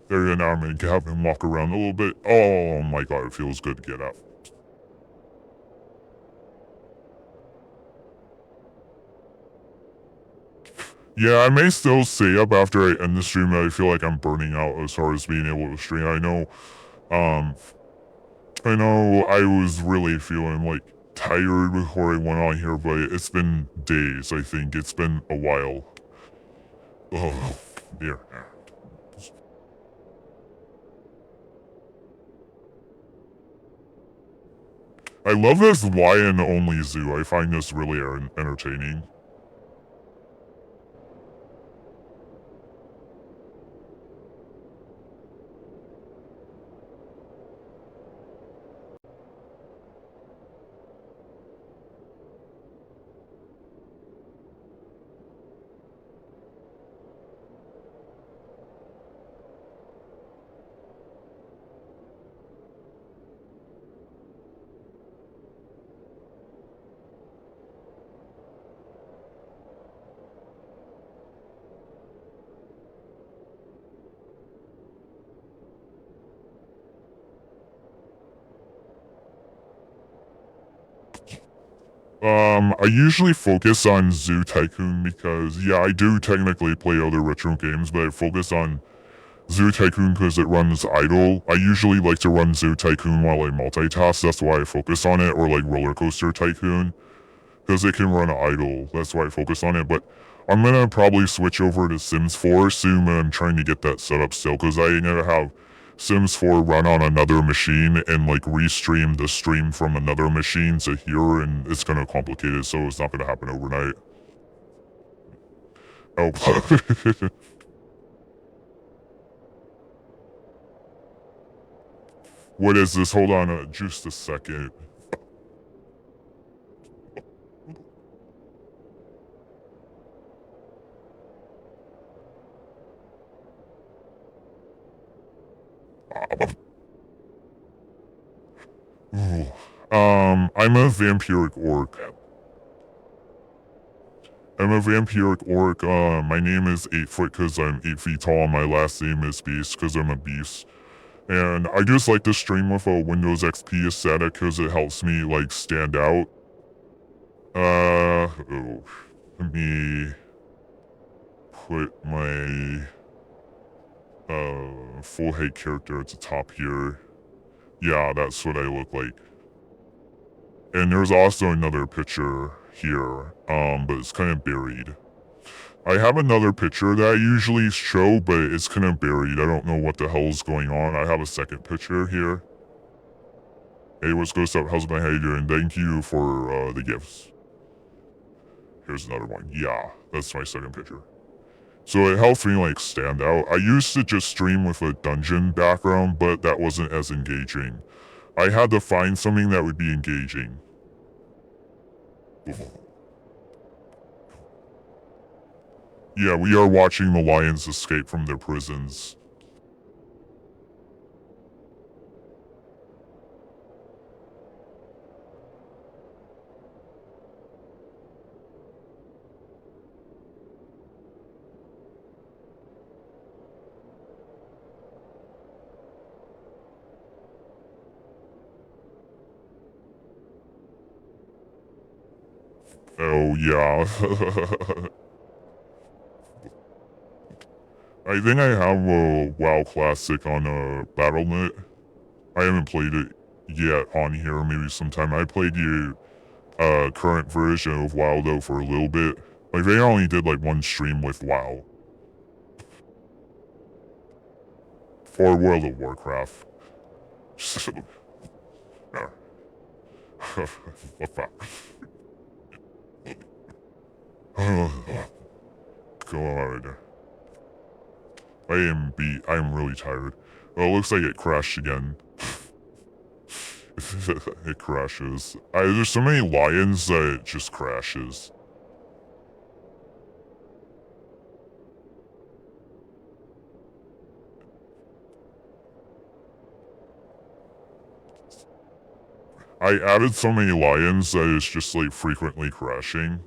There you now I'm gonna get up and walk around a little bit. Oh my god, it feels good to get out. Yeah, I may still stay up after I end the stream. I feel like I'm burning out as far as being able to stream. Um, I know I was really feeling like tired before I went on here, but it's been days, I think. It's been a while. Oh, dear. I love this lion-only zoo. I find this really entertaining. I usually focus on Zoo Tycoon because, yeah, I do technically play other retro games, but I focus on Zoo Tycoon because it runs idle. I usually like to run Zoo Tycoon while I multitask, that's why I focus on it, or like Roller Coaster Tycoon, because it can run idle, that's why I focus on it, but I'm gonna probably switch over to Sims 4 soon, and I'm trying to get that set up still, because I need to have Sims 4 run on another machine and like restream the stream from another machine to here, and it's gonna complicate it, so it's not gonna happen overnight. Oh, what is this? Hold on just a second. I'm a vampiric orc. I'm a vampiric orc. My name is 8 foot because I'm 8 feet tall, and my last name is Beast because I'm a beast. And I just like to stream with a Windows XP aesthetic because it helps me like stand out. Let me put my full height character at the top here. Yeah, that's what I look like. And there's also another picture here, but it's kind of buried. I have another picture that I usually show, but it's kind of buried. I don't know what the hell is going on. I have a second picture here. Hey, what's goes up? How's it going? How you doing? Thank you for the gifts. Here's another one. Yeah, that's my second picture. So it helps me like stand out. I used to just stream with a dungeon background, but that wasn't as engaging. I had to find something that would be engaging. Yeah, we are watching the lions escape from their prisons. Oh, yeah. I think I have a WoW Classic on Battle.net. I haven't played it yet on here, maybe sometime. I played the current version of WoW though for a little bit. Like they only did like one stream with WoW. For World of Warcraft. What the? Go on right there. I am beat. I am really tired. Well, it looks like it crashed again. It crashes. There's so many lions that it just crashes. I added so many lions that it's just like frequently crashing.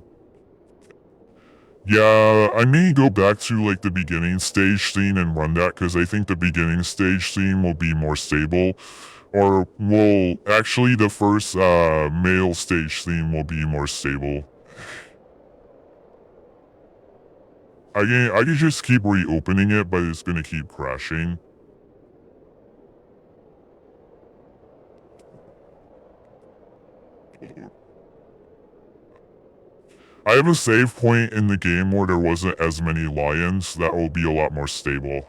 Yeah, I may go back to like the beginning stage scene and run that because I think the beginning stage scene will be more stable. Or will actually the first male stage scene will be more stable. I can just keep reopening it, but it's gonna keep crashing. I have a save point in the game where there wasn't as many lions. That will be a lot more stable.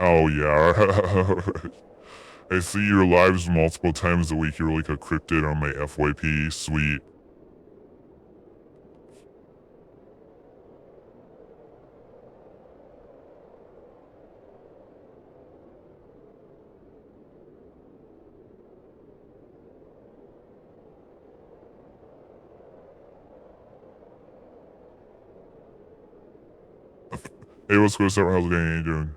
Oh yeah. I see your lives multiple times a week. You're like a cryptid on my FYP. Sweet. Hey, what's going on? How's it going? How you doing?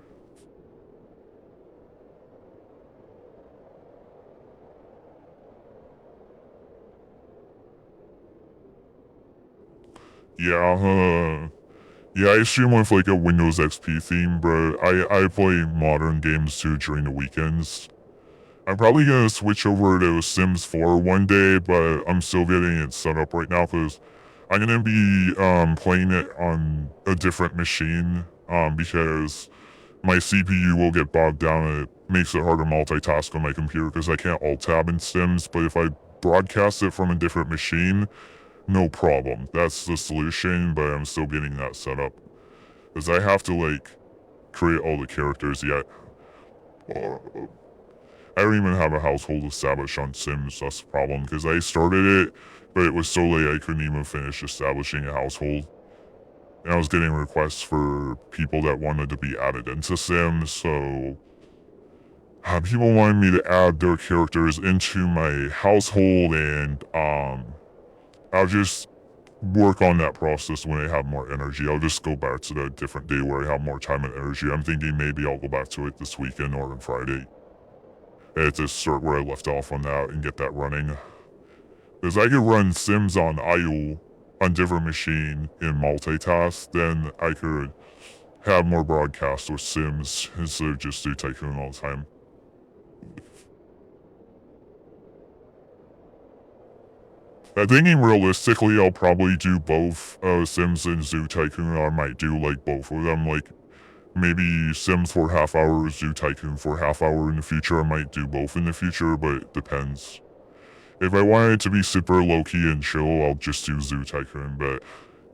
Yeah, yeah, I stream with like a Windows XP theme, bro. I play modern games too during the weekends. I'm probably gonna switch over to Sims 4 one day, but I'm still getting it set up right now because I'm gonna be playing it on a different machine because my CPU will get bogged down and it makes it hard to multitask on my computer because I can't alt tab in Sims. But if I broadcast it from a different machine, no problem. That's the solution, but I'm still getting that set up because I have to like create all the characters yet. I don't even have a household established on Sims. That's the problem because I started it, but it was so late I couldn't even finish establishing a household. And I was getting requests for people that wanted to be added into Sims, so people wanted me to add their characters into my household, and I'll just work on that process when I have more energy. I'll just go back to the different day where I have more time and energy. I'm thinking maybe I'll go back to it this weekend or on Friday. And to start where I left off on that and get that running. Because I could run Sims on IO on different machine in multitask, then I could have more broadcasts with Sims instead of just do Tycoon all the time. I'm thinking realistically, I'll probably do both Sims and Zoo Tycoon. I might do like both of them, like maybe Sims for half hour, Zoo Tycoon for half hour in the future. I might do both in the future, but it depends. If I want it to be super low-key and chill, I'll just do Zoo Tycoon, but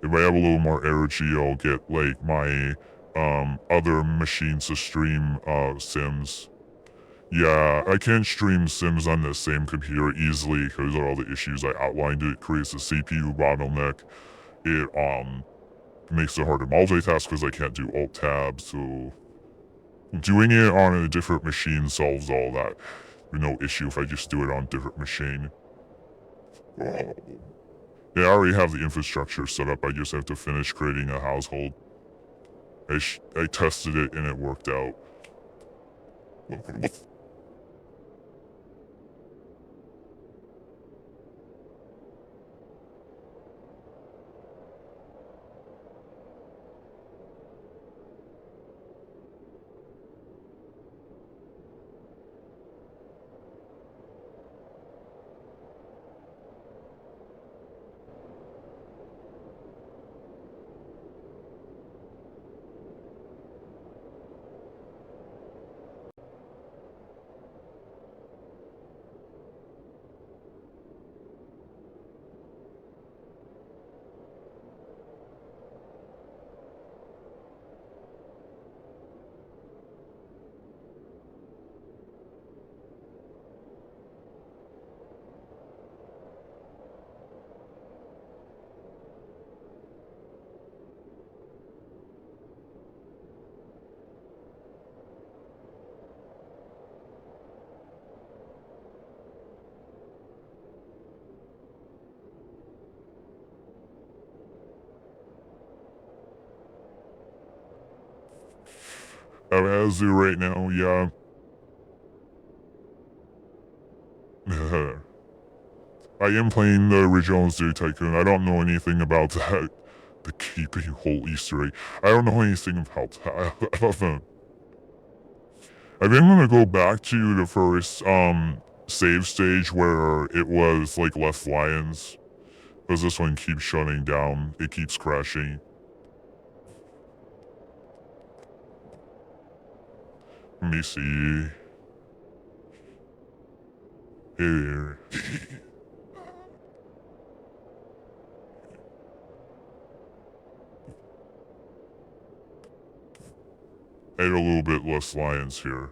if I have a little more energy, I'll get like my other machines to stream Sims. Yeah, I can't stream Sims on the same computer easily because of all the issues I outlined. It creates a CPU bottleneck. It makes it hard to multitask because I can't do alt tab, so doing it on a different machine solves all that. No issue if I just do it on a different machine. Yeah, I already have the infrastructure set up. I just have to finish creating a household. I tested it and it worked out. I'm at a zoo right now, yeah. I am playing the original Zoo Tycoon. I don't know anything about that. The keeping whole Easter egg. I don't know anything about that. I think I'm gonna go back to the first save stage where it was like left lions. Because this one keeps shutting down. It keeps crashing. Let me see. Here. I had a little bit less lions here.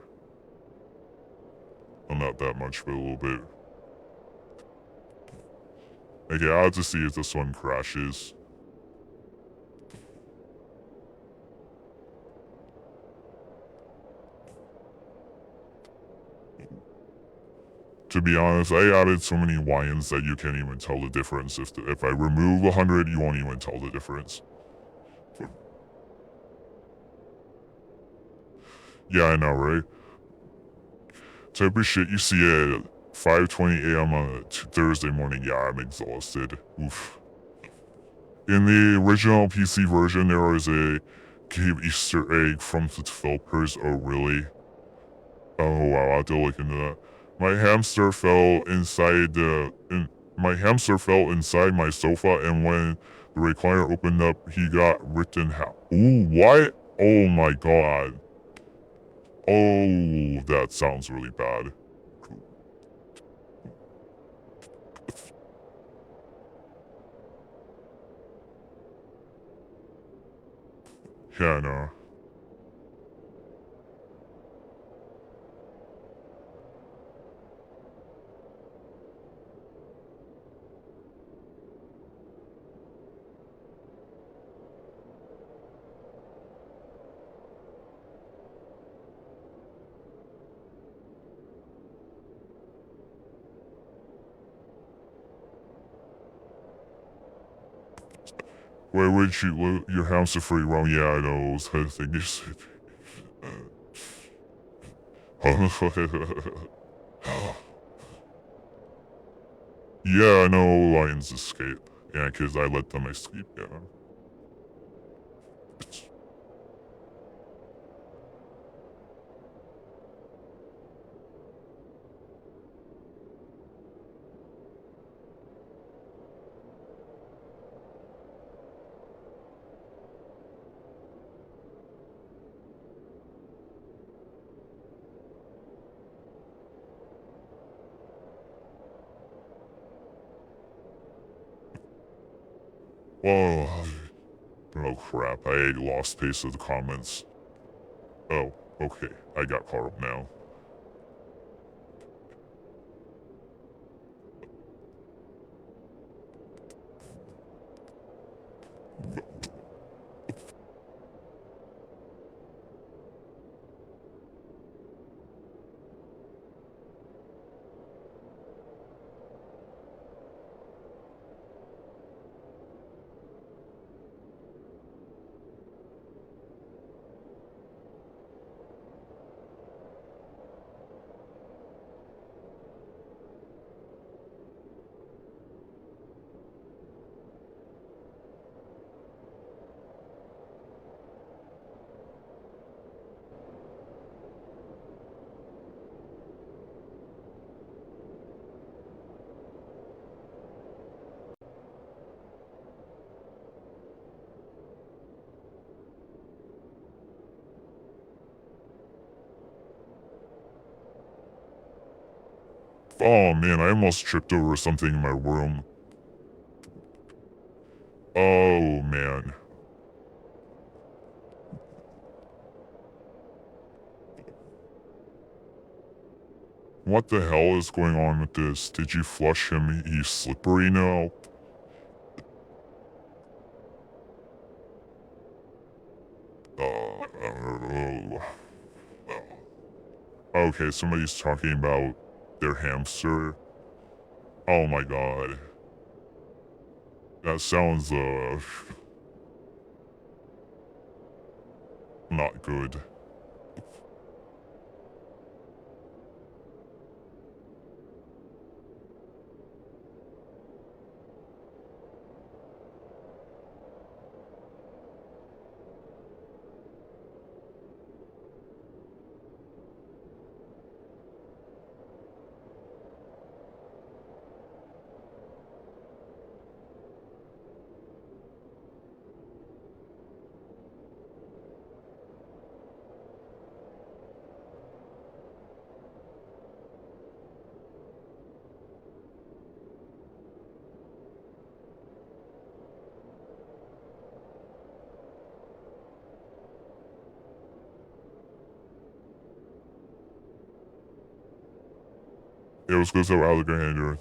Well, not that much, but a little bit. Okay, I'll have to see if this one crashes. To be honest, I added so many lions that you can't even tell the difference. If I remove 100, you won't even tell the difference. Yeah, I know, right? Type of shit you see at 5:20 a.m. on a Thursday morning. Yeah, I'm exhausted. Oof. In the original PC version, there was a cave Easter egg from the developers. Oh, really? Oh, wow, I'll have to look into that. My hamster fell inside my hamster fell inside my sofa, and when the recliner opened up, he got ripped in half. Ooh, what? Oh my god. Oh, that sounds really bad. Yeah, no. Where would your hamster free roam? Yeah, I know. I think you said. Yeah, I know lions escape. Yeah, because I let them escape, yeah. Oh, oh crap, I lost pace of the comments. Oh, okay, I got caught up now. Oh man, I almost tripped over something in my room. Oh man. What the hell is going on with this? Did you flush him? He's slippery now? Oh. Okay, somebody's talking about their hamster. Oh my god. That sounds, not good. Yeah, let's go to Alexander.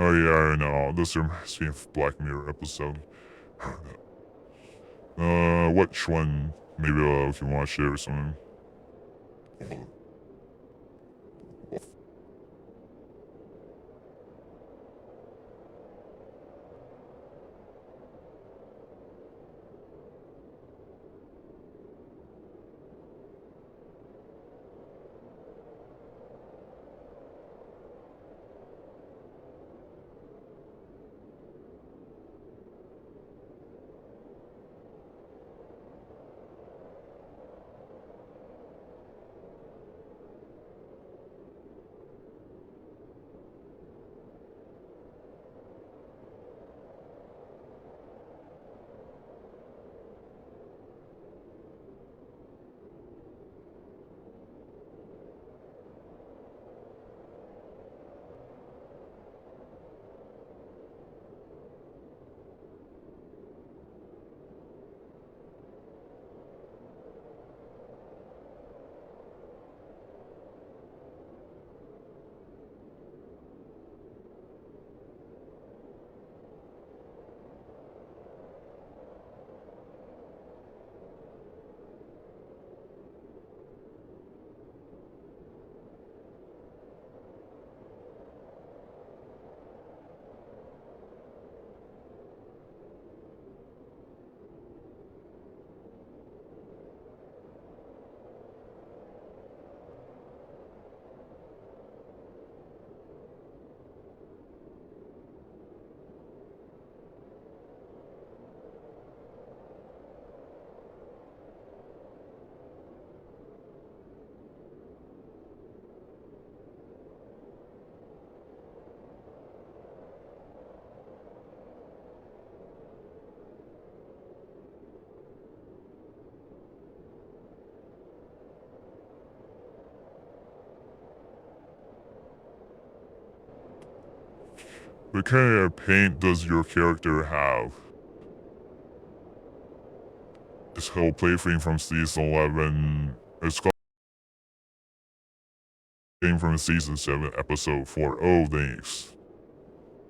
Oh yeah, I know. This reminds me of Black Mirror episode. Which one? Maybe if you want to share something. What kind of paint does your character have? This whole plaything from season 11. It's came from season 7, episode 4. Oh, thanks.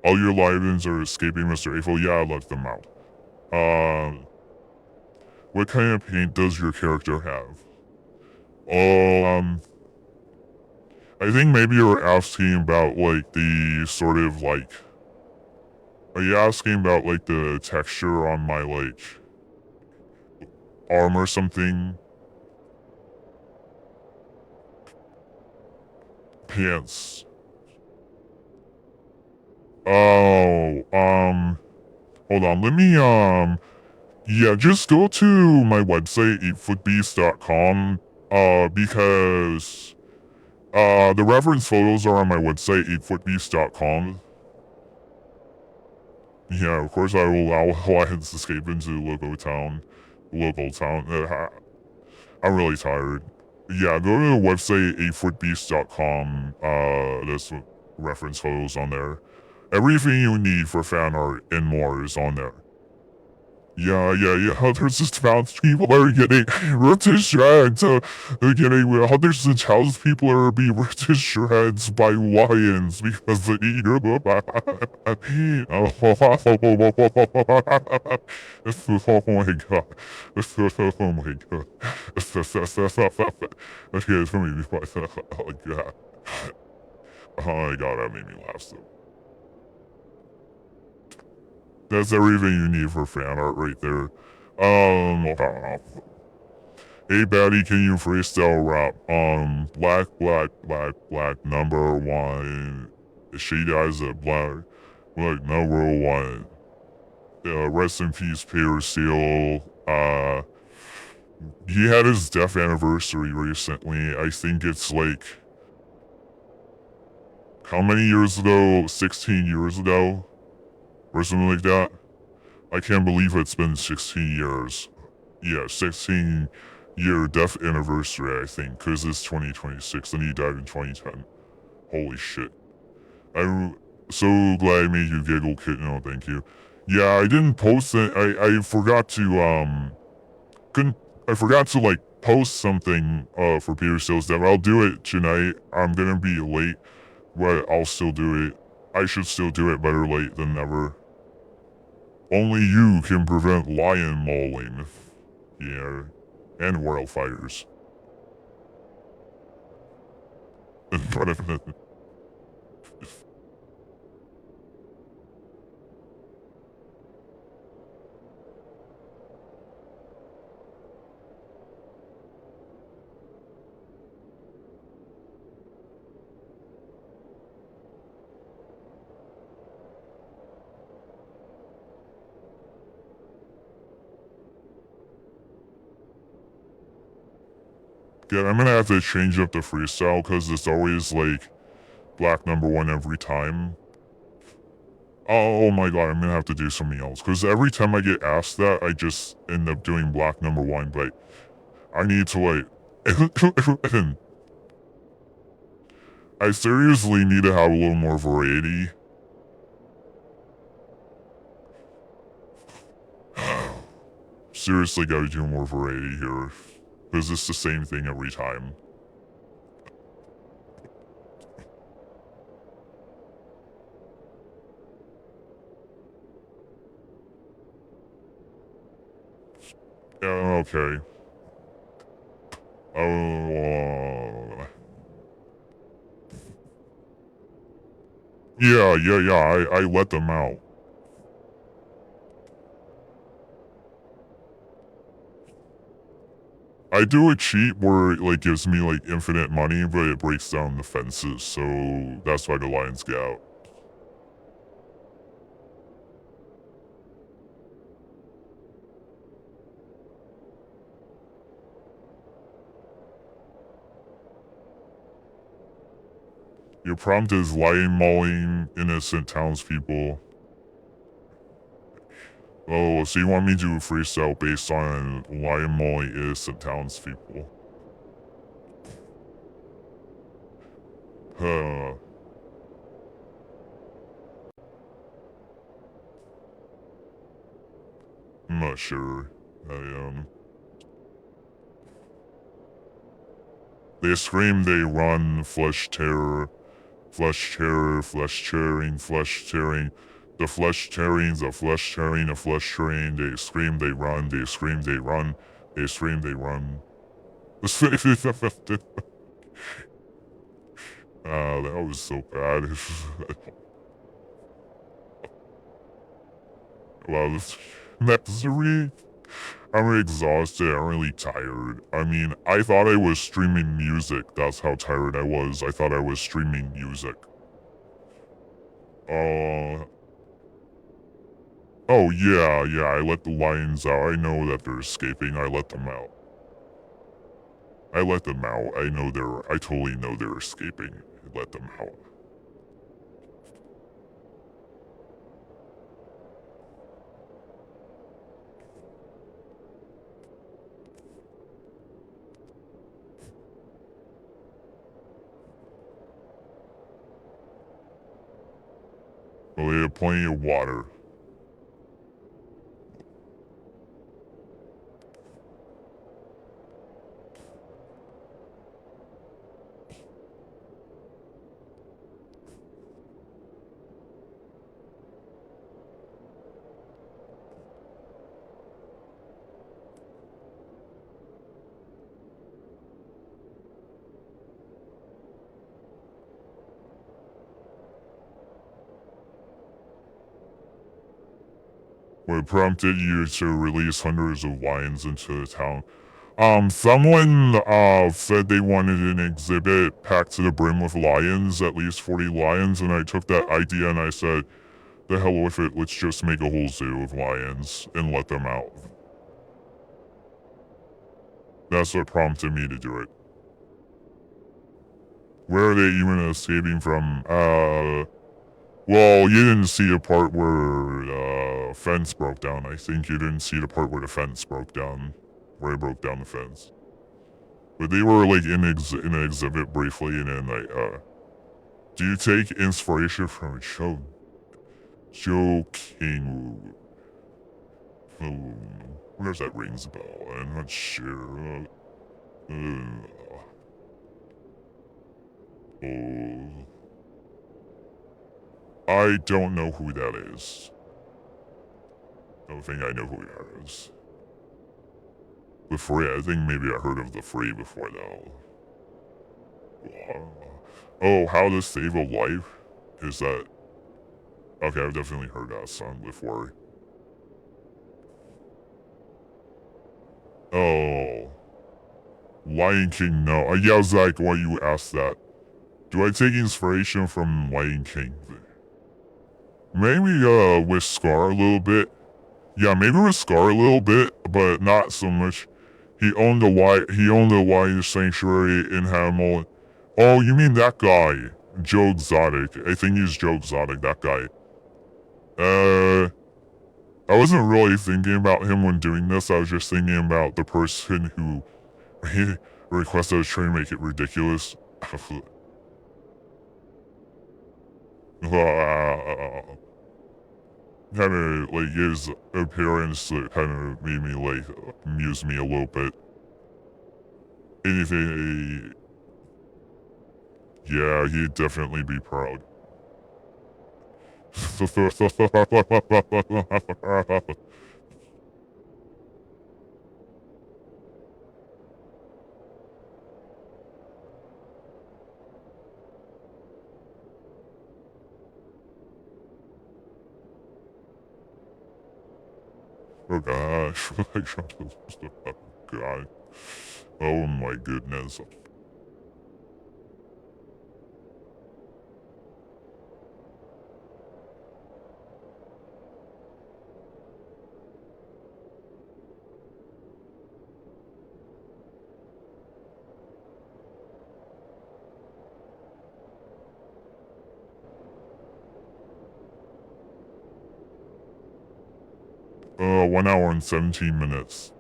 All your live-ins are escaping Mr. April. Yeah, I left them out. What kind of paint does your character have? Oh, I think maybe you're asking about, like, the sort of, like... Are you asking about, like, the texture on my, like... arm or something? Pants. Oh, hold on, let me, yeah, just go to my website, 8footbeast.com, because, the reference photos are on my website, 8footbeast.com. Yeah, of course I will allow Alliance escape into local town. I'm really tired. Yeah, go to the website, 8footbeast.com, there's reference photos on there. Everything you need for fan art and more is on there. Yeah. There's just townspeople are getting ripped to shreds. Hundreds of townspeople are being ripped to shreds by lions because they eat your oh my god. Oh my god. Okay, it's gonna be quite like that. Oh my god, that made me laugh so. That's everything you need for fan art right there. Hey baddie, can you freestyle rap? Black, number one. Shady eyes at black number one. Rest in peace, Peter Seal. He had his death anniversary recently. I think it's like, how many years ago? 16 years ago? Or something like that. I can't believe it's been 16 years. Yeah, 16-year death anniversary, I think, because it's 2026 and he died in 2010. Holy shit. I'm so glad I made you giggle, kid. No, thank you. Yeah, I didn't post it. I forgot to, I forgot to, like, post something, for Peter Steele's death. I'll do it tonight. I'm gonna be late, but I'll still do it. I should still do it, better late than never. Only you can prevent lion mauling. Yeah, and wildfires. Yeah, I'm gonna have to change up the freestyle because it's always like black number one every time. Oh my god, I'm gonna have to do something else. Because every time I get asked that, I just end up doing black number one. But I need to like... I seriously need to have a little more variety. Seriously gotta do more variety here. Because it's the same thing every time. Yeah, okay. Yeah, I let them out. I do a cheat where it like gives me like infinite money, but it breaks down the fences, so that's why the lions get out. Your prompt is lion mauling innocent townspeople. Oh, so you want me to do a freestyle based on lion mauling innocent townspeople? Huh. I'm not sure. They scream, they run, flesh terror, flesh terror, flesh tearing, flesh tearing. The flesh tearings, the flesh tearing, the flesh tearing. They scream, they run, they scream, they run, they scream, they run. That was so bad. Wow, this misery. I'm exhausted. I'm really tired. I mean, I thought I was streaming music. That's how tired I was. I thought I was streaming music. Uh. Oh, yeah. I let the lions out. I know that they're escaping. I let them out. I let them out. I totally know they're escaping. I let them out. Well, they have plenty of water. What prompted you to release hundreds of lions into the town? Someone, said they wanted an exhibit packed to the brim with lions, at least 40 lions, and I took that idea and I said, the hell with it, let's just make a whole zoo of lions and let them out. That's what prompted me to do it. Where are they even escaping from? Well, you didn't see the part where the fence broke down. I think you didn't see the part where the fence broke down, where it broke down the fence. But they were like in an exhibit briefly, and then like, do you take inspiration from Joking? Oh, wonder if that rings a bell. I'm not sure. Oh. I don't know who that is. Don't think I know who that is. The Free, I think maybe I heard of the Free before though. Oh, How to Save a Life? Is that... Okay, I've definitely heard that song before. Oh. Lion King, no. Yeah, I was like, why you asked that. Do I take inspiration from Lion King? Maybe, with Scar a little bit. Yeah, maybe with Scar a little bit, but not so much. He owned a lion sanctuary in Hamilton. Oh, you mean that guy? Joe Exotic. I think he's Joe Exotic, that guy. I wasn't really thinking about him when doing this. I was just thinking about the person who requested I was trying to make it ridiculous. Kind of like his appearance kind of made me like amuse me a little bit. Anything, yeah, he'd definitely be proud. Oh gosh, God. Oh my goodness. 1 hour and 17 minutes.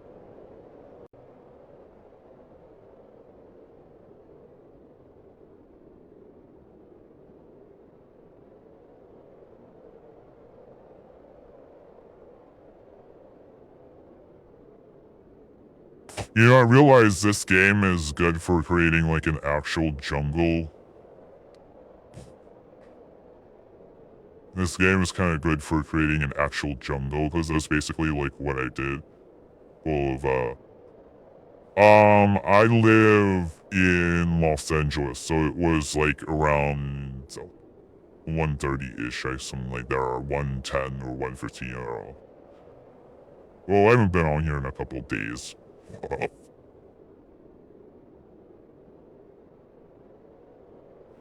You know, I realize this game is good for creating like an actual jungle. This game is kind of good for creating an actual jungle because that's basically like what I did. Full of I live in Los Angeles, so it was like around 1:30-ish, something like that, or 1:10 or 1:15 or... Well, I haven't been on here in a couple of days.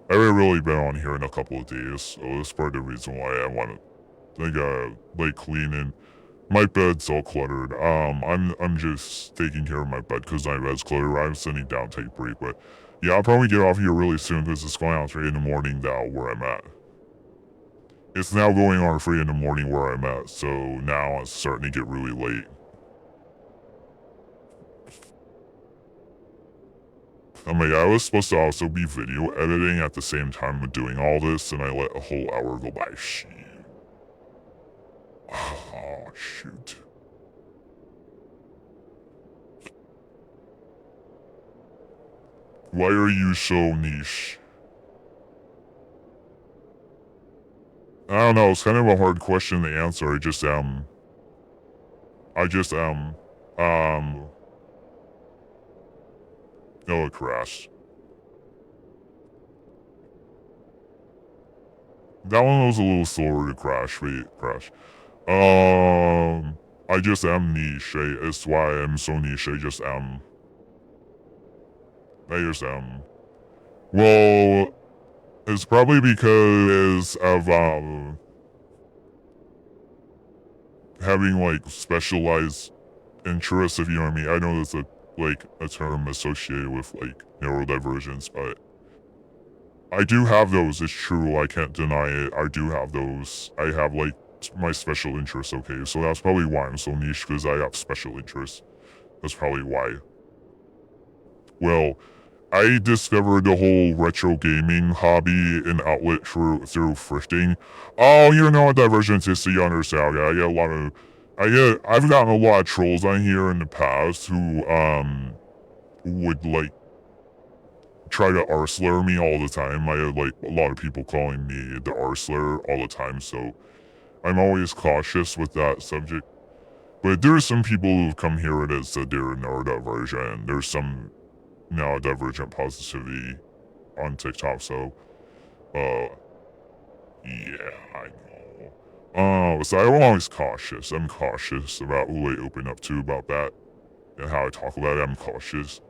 I haven't really been on here in a couple of days, so that's part of the reason why I want to, like cleaning. My bed's all cluttered. I'm just taking care of my bed because my bed's cluttered. I'm sitting down, take a break, but yeah, I'll probably get off here really soon because it's going on 3 in the morning now where I'm at. It's now going on 3 in the morning where I'm at, so now it's starting to get really late. I mean, I was supposed to also be video editing at the same time of doing all this, and I let a whole hour go by. Shit. Oh, shoot. Why are you so niche? I don't know, it's kind of a hard question to answer. I just am. Oh, it crashed. That one was a little slower to crash. Wait, crash. I just am niche. It's why I'm so niche. I just am. Well, it's probably because of, having, like, specialized interests, if you know what I mean. I know that's a term associated with, like, neurodivergence, but I do have those. It's true. I can't deny it. I do have those. I have, like, my special interests, okay? So that's probably why I'm so niche, because I have special interests. That's probably why. Well, I discovered the whole retro gaming hobby and outlet through thrifting. Oh, you're not divergentist, you understand. Yeah, I get a lot of... I've gotten a lot of trolls on here in the past who, would, like... try to r-slur me all the time. I have like a lot of people calling me the r-slur all the time, so I'm always cautious with that subject. But there are some people who've come here and said they're neurodivergent. There's some neurodivergent positivity on TikTok, so uh yeah, I know. So I'm always cautious. I'm cautious about who I open up to about that and how I talk about it. I'm cautious.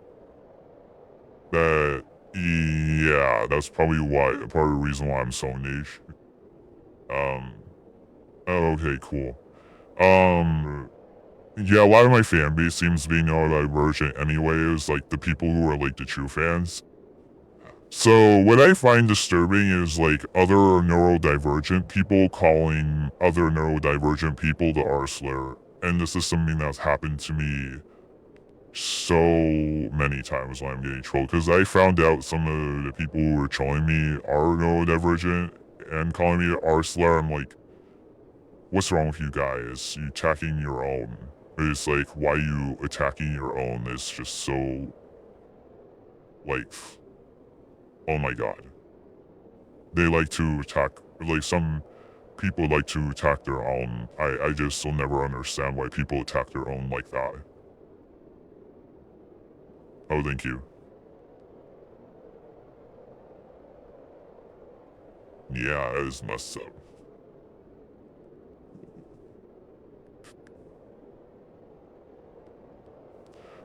That yeah, that's probably part of the reason why I'm so niche. Um okay, cool. Yeah, a lot of my fan base seems to be neurodivergent anyways, like the people who are like the true fans. So what I find disturbing is like other neurodivergent people calling other neurodivergent people the r-slur. And this is something that's happened to me so many times when I'm getting trolled. Because I found out some of the people who were trolling me are neurodivergent and calling me the r-slur. I'm like, what's wrong with you guys? You attacking your own. It's like, why you attacking your own is just so, like, oh my god. They like to attack, like some people like to attack their own. I just will never understand why people attack their own like that. Oh, thank you. Yeah, that is messed up.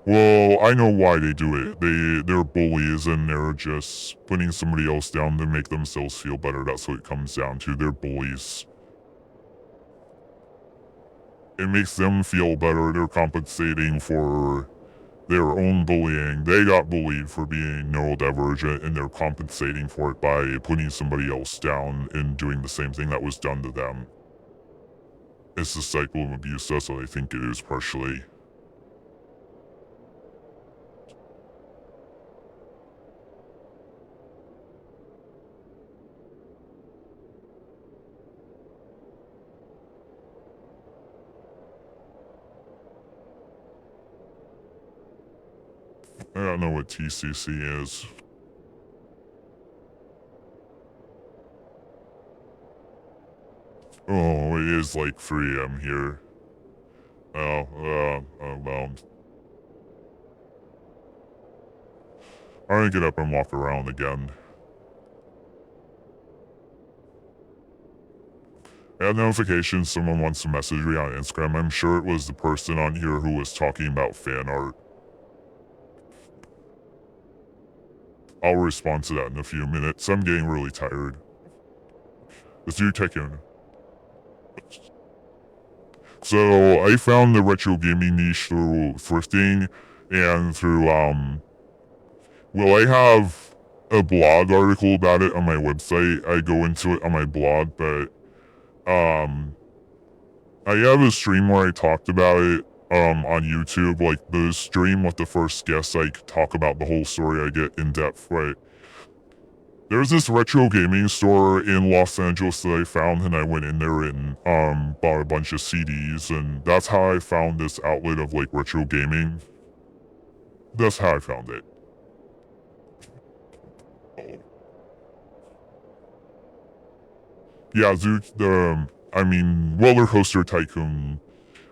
Well, I know why they do it. They're bullies and they're just putting somebody else down to make themselves feel better. That's what it comes down to. They're bullies. It makes them feel better. They're compensating for their own bullying. They got bullied for being neurodivergent and they're compensating for it by putting somebody else down and doing the same thing that was done to them. It's a cycle of abuse. That's what I think it is partially. I don't know what TCC is. Oh, it is like 3 AM here. Oh, well. I'm gonna get up and walk around again. I had notifications someone wants to message me on Instagram. I'm sure it was the person on here who was talking about fan art. I'll respond to that in a few minutes. I'm getting really tired. Let's do Tekken. So I found the retro gaming niche through thrifting and through well, I have a blog article about it on my website. I go into it on my blog, but I have a stream where I talked about it on YouTube, like the stream with the first guest. I talk about the whole story. I get in depth, right? There's this retro gaming store in Los Angeles that I found, and I went in there and bought a bunch of CDs, and that's how I found this outlet of like retro gaming. That's how I found it. Yeah, dude, Roller Coaster Tycoon.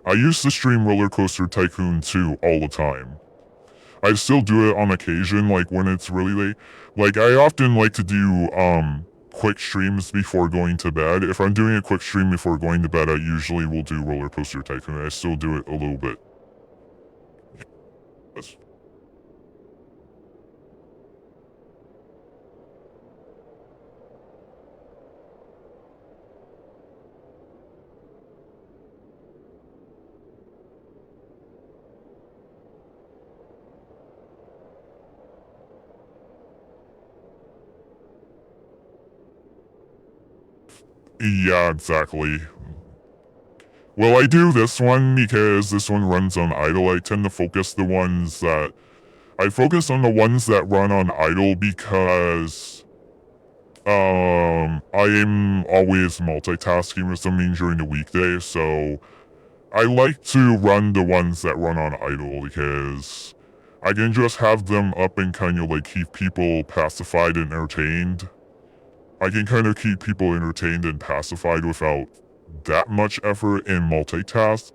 I used to stream Roller Coaster Tycoon 2 all the time. I still do it on occasion, like when it's really late. Like I often like to do quick streams before going to bed. If I'm doing a quick stream before going to bed, I usually will do Roller Coaster Tycoon. I still do it a little bit. That's- Yeah, exactly. Well, I do this one because this one runs on idle. I tend to focus the ones that I focus on the ones that run on idle because I am always multitasking or something during the weekday, so I like to run the ones that run on idle because I can just have them up and kind of like keep people pacified and entertained. I can kind of keep people entertained and pacified without that much effort and multitask.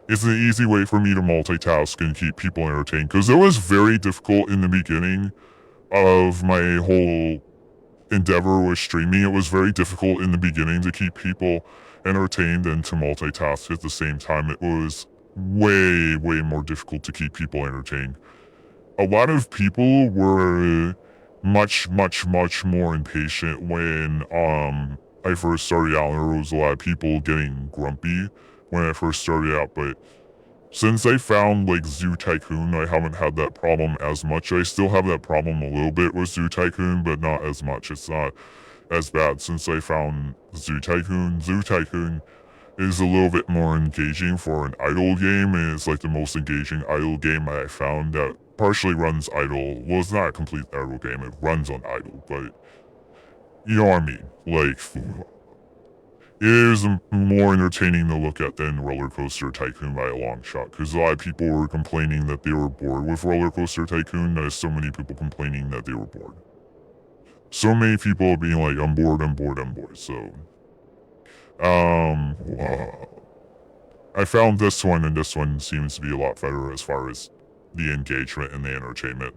It's an easy way for me to multitask and keep people entertained because it was very difficult in the beginning of my whole endeavor with streaming. It was very difficult in the beginning to keep people entertained and to multitask at the same time. It was way more difficult to keep people entertained. A lot of people were much more impatient when I first started out. There was a lot of people getting grumpy when I first started out, but since I found like Zoo Tycoon, I haven't had that problem as much. I still have that problem a little bit with Zoo Tycoon, but not as much. It's not as bad since I found Zoo Tycoon. Zoo Tycoon is a little bit more engaging for an idle game, and it's like the most engaging idle game I found that partially runs idle. Well, it's not a complete idle game, it runs on idle, but you know what I mean. Like, it is more entertaining to look at than Roller Coaster Tycoon by a long shot, because a lot of people were complaining that they were bored with Roller Coaster Tycoon. There's so many people complaining that they were bored. So many people being like, I'm bored. So, um, I found this one, and this one seems to be a lot better as far as the engagement and the entertainment.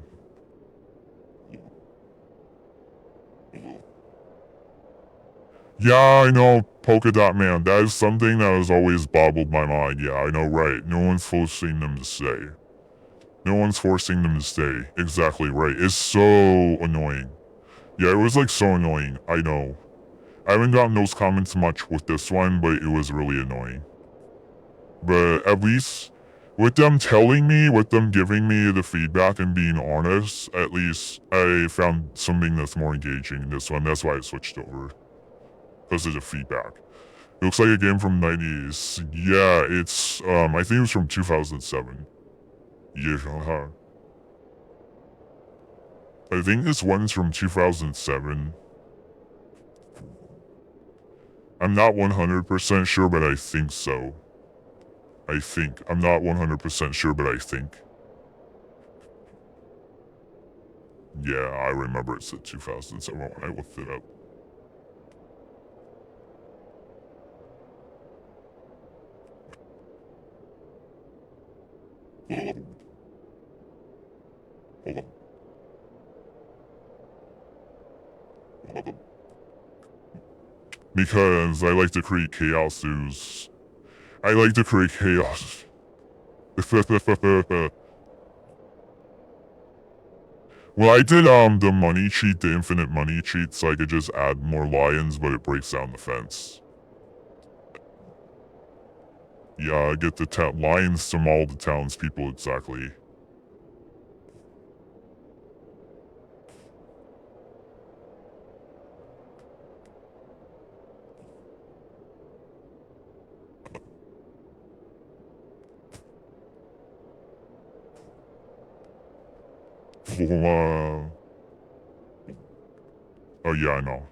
Yeah, I know, Polka Dot Man. That is something that has always boggled my mind. Yeah, I know, right. No one's forcing them to stay. No one's forcing them to stay. Exactly right. It's so annoying. Yeah, it was like so annoying. I know. I haven't gotten those comments much with this one, but it was really annoying. But at least with them telling me, with them giving me the feedback and being honest, at least I found something that's more engaging in this one. That's why I switched over. Because of the feedback. It looks like a game from 90s. Yeah, it's, I think it was from 2007. Yeah. I think this one's from 2007. I'm not 100% sure, but I think so. I think. I'm not 100% sure, but I think. Yeah, I remember it said 2007 when I looked it up. Hold on. Because I like to create chaos zoos. I like to create chaos. Well, I did the money cheat, the infinite money cheat, so I could just add more lions, but it breaks down the fence. Yeah, I get the lions from all the townspeople exactly. Well, oh yeah, I know.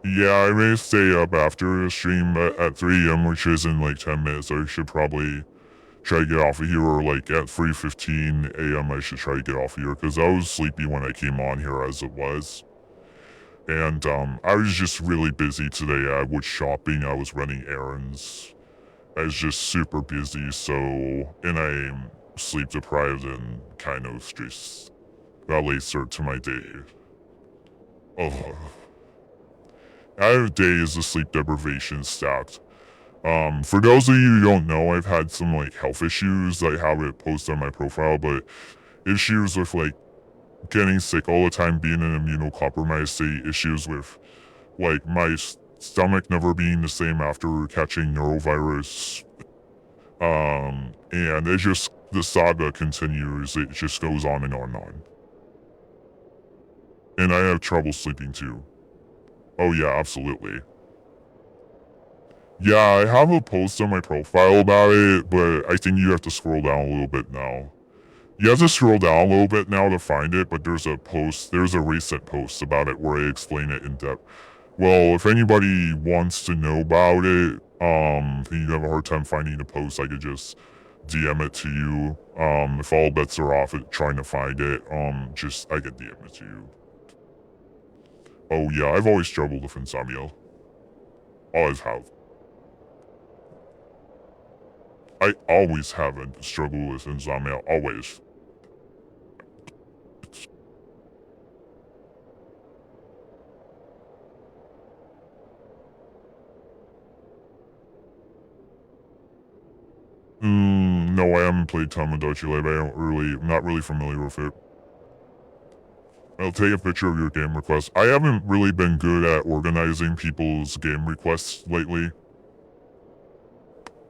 Yeah, I may stay up after the stream at 3 a.m., which is in like 10 minutes. I should probably try to get off of here, or like at 3:15 a.m. I should try to get off of here, because I was sleepy when I came on here as it was. And I was just really busy today. I was shopping, I was running errands. I was just super busy, so, and I'm sleep deprived and kind of just got late start to my day. Oh. I have days of sleep deprivation stacked. For those of you who don't know, I've had some like health issues. I have it posted on my profile, but issues with like getting sick all the time, being in an immunocompromised state, issues with like my stomach never being the same after catching neurovirus. And it just, the saga continues. It just goes on and on and on. And I have trouble sleeping too. Oh yeah, absolutely. Yeah, I have a post on my profile about it, but I think you have to scroll down a little bit now. You have to scroll down a little bit now to find it, but there's a recent post about it where I explain it in depth. Well, if anybody wants to know about it, and you have a hard time finding the post, I could just DM it to you. If all bets are off at trying to find it, I could DM it to you. Oh yeah, I've always struggled with insomnia. Always have. I always have a struggle with insomnia, always. No, I haven't played Tamagotchi Live. I'm not really familiar with it. I'll take a picture of your game request. I haven't really been good at organizing people's game requests lately.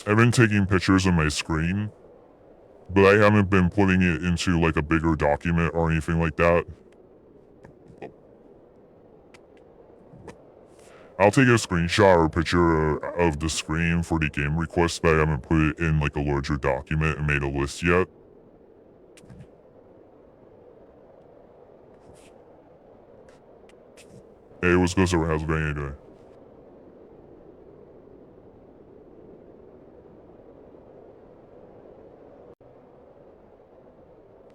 I've been taking pictures of my screen, but I haven't been putting it into like a bigger document or anything like that. I'll take a screenshot or a picture of the screen for the game request, but I haven't put it in like a larger document and made a list yet. Hey, what's good, sir? How's it going today?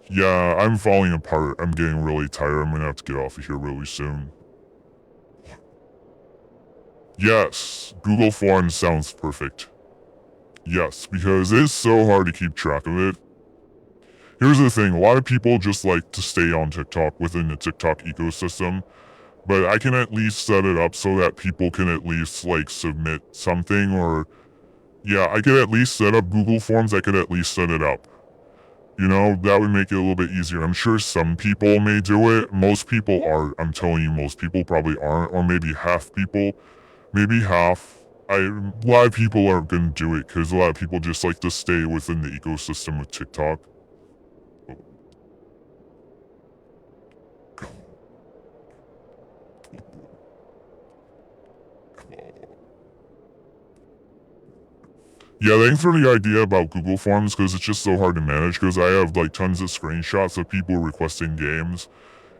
Yeah, I'm falling apart. I'm getting really tired. I'm gonna have to get off of here really soon. Yes, Google Forms sounds perfect. Yes, because it's so hard to keep track of it. Here's the thing, a lot of people just like to stay on TikTok within the TikTok ecosystem, but I can at least set it up so that people can at least like submit something or yeah, I could at least set up Google Forms, I could at least set it up. You know, that would make it a little bit easier. I'm sure some people may do it. Most people are. I'm telling you, most people probably aren't, or maybe half people. Maybe half. A lot of people are gonna do it because a lot of people just like to stay within the ecosystem of TikTok. Yeah, thanks for the idea about Google Forms because it's just so hard to manage because I have like tons of screenshots of people requesting games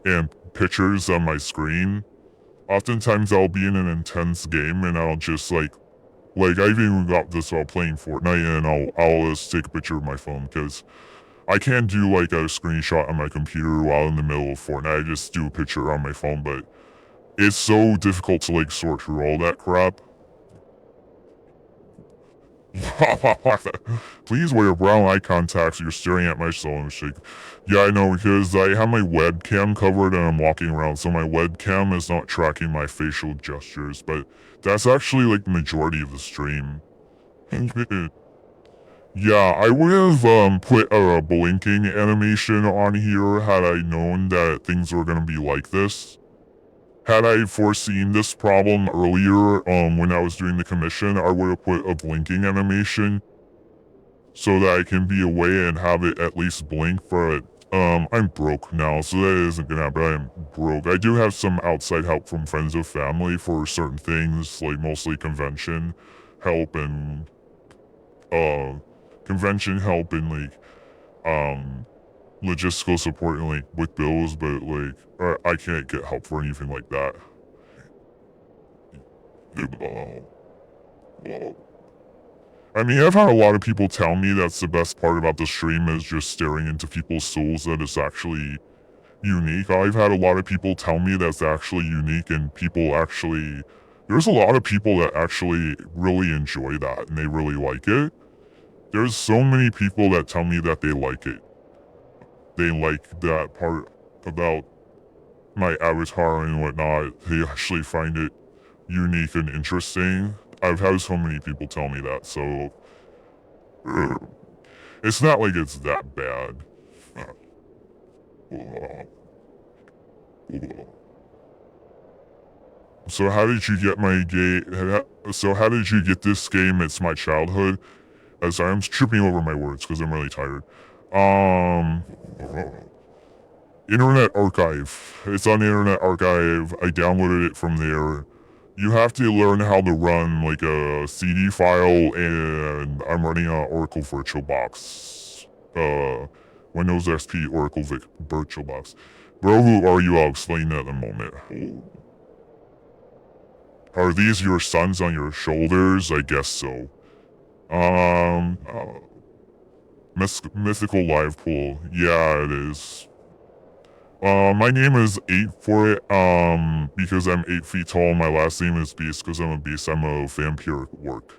and pictures on my screen. Oftentimes I'll be in an intense game and I'll just like I've even got this while playing Fortnite and I'll just take a picture of my phone because I can't do like a screenshot on my computer while in the middle of Fortnite. I just do a picture on my phone, but it's so difficult to like sort through all that crap. Please wear brown eye contacts. You're staring at my soul shake. Yeah, I know because I have my webcam covered and I'm walking around, so my webcam is not tracking my facial gestures, but that's actually like the majority of the stream. Yeah, I would have put a blinking animation on here had I known that things were gonna be like this. Had I foreseen this problem earlier, when I was doing the commission, I would have put a blinking animation so that I can be away and have it at least blink, but I'm broke now, so that isn't gonna happen. I am broke. I do have some outside help from friends or family for certain things, like mostly convention help and uh convention help and like logistical support and like with bills, but like I can't get help for anything like that. I mean, I've had a lot of people tell me that's the best part about the stream is just staring into people's souls, that it's actually unique. I've had a lot of people tell me that's actually unique and people actually, there's a lot of people that actually really enjoy that and they really like it. There's so many people that tell me that they like it. They like that part about my avatar and whatnot. They actually find it unique and interesting. I've had so many people tell me that, so it's not like it's that bad. So how did you get my game? So how did you get this game? It's my childhood. Sorry, I'm tripping over my words because I'm really tired. Um, Internet Archive. It's on Internet Archive. I downloaded it from there. You have to learn how to run like a CD file, and I'm running a Oracle VirtualBox. Windows XP Oracle VirtualBox. Bro, who are you? I'll explain that in a moment. Are these your sons on your shoulders? I guess so. Um, uh, Mythical Live Pool. Yeah, it is. My name is 8 for it, because I'm 8 feet tall. My last name is Beast because I'm a beast. I'm a vampiric orc.